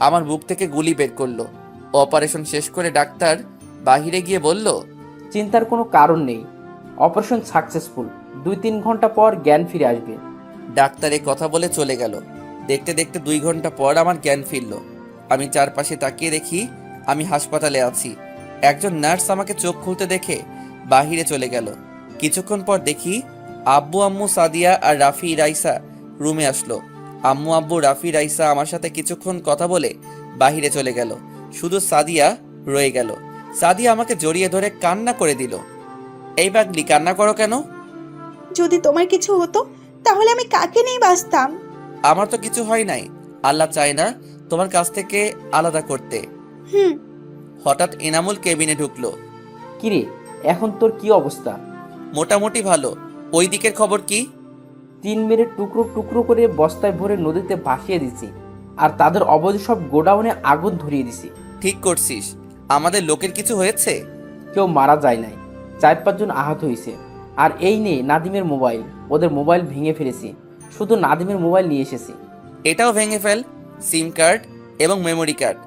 আমার বুক থেকে গুলি বের করলো। অপারেশন শেষ করে ডাক্তার বাহিরে গিয়ে বলল, চিন্তার কোনো কারণ নেই, অপারেশন সাকসেসফুল। 2-3 ঘন্টা পর জ্ঞান ফিরে আসবে। ডাক্তার এই কথা বলে চলে গেল। দেখতে দেখতে 2 ঘন্টা পর আমার জ্ঞান ফিরল। আমি চারপাশে তাকিয়ে দেখি আমি হাসপাতালে আছি। একজন নার্স আমাকে চোখ খুলতে দেখে বাহিরে চলে গেল। কিছুক্ষণ পর দেখি আব্বু আম্মু সাদিয়া আর রাফি রাইসা রুমে আসলো। আম্মু আব্বু রাফি রাইসা আমার সাথে কিছুক্ষণ কথা বলে বাহিরে চলে গেল। শুধু সাদিয়া রয়ে গেল। সাদিয়া আমাকে জড়িয়ে ধরে কান্না করে দিল। এই পাগলি, কান্না করো কেন? যদি তোমার কিছু হতো তাহলে আমি কাকে নিয়ে বাঁচতাম? আমার তো কিছু হয় নাই। আল্লাহ চায় না তোমার কাছ থেকে আলাদা করতে। হুম। হঠাৎ এনামুল কেবিনে ঢুকলো। কিরে, এখন তোর কি অবস্থা? মোটামুটি ভালো। ওই দিকের খবর কি? 3 মেরে টুকরো টুকরো করে বস্তায় ভরে নদীতে ভাসিয়ে দিছি, আর তাদের অবৈধ সব গোডাউনে আগুন ধরিয়ে দিছি। ঠিক করছিস। আমাদের লোকের কিছু হয়েছে? কেউ মারা যায় নাই, 4-5 জন আহত হয়েছে। আর এই নে নাদিমের মোবাইল, ওদের মোবাইল ভেঙে ফেলেছি, শুধু নাদিমের মোবাইল নিয়ে এসেছি। এটাও ভেঙে ফেল, সিম কার্ড এবং মেমোরি কার্ড।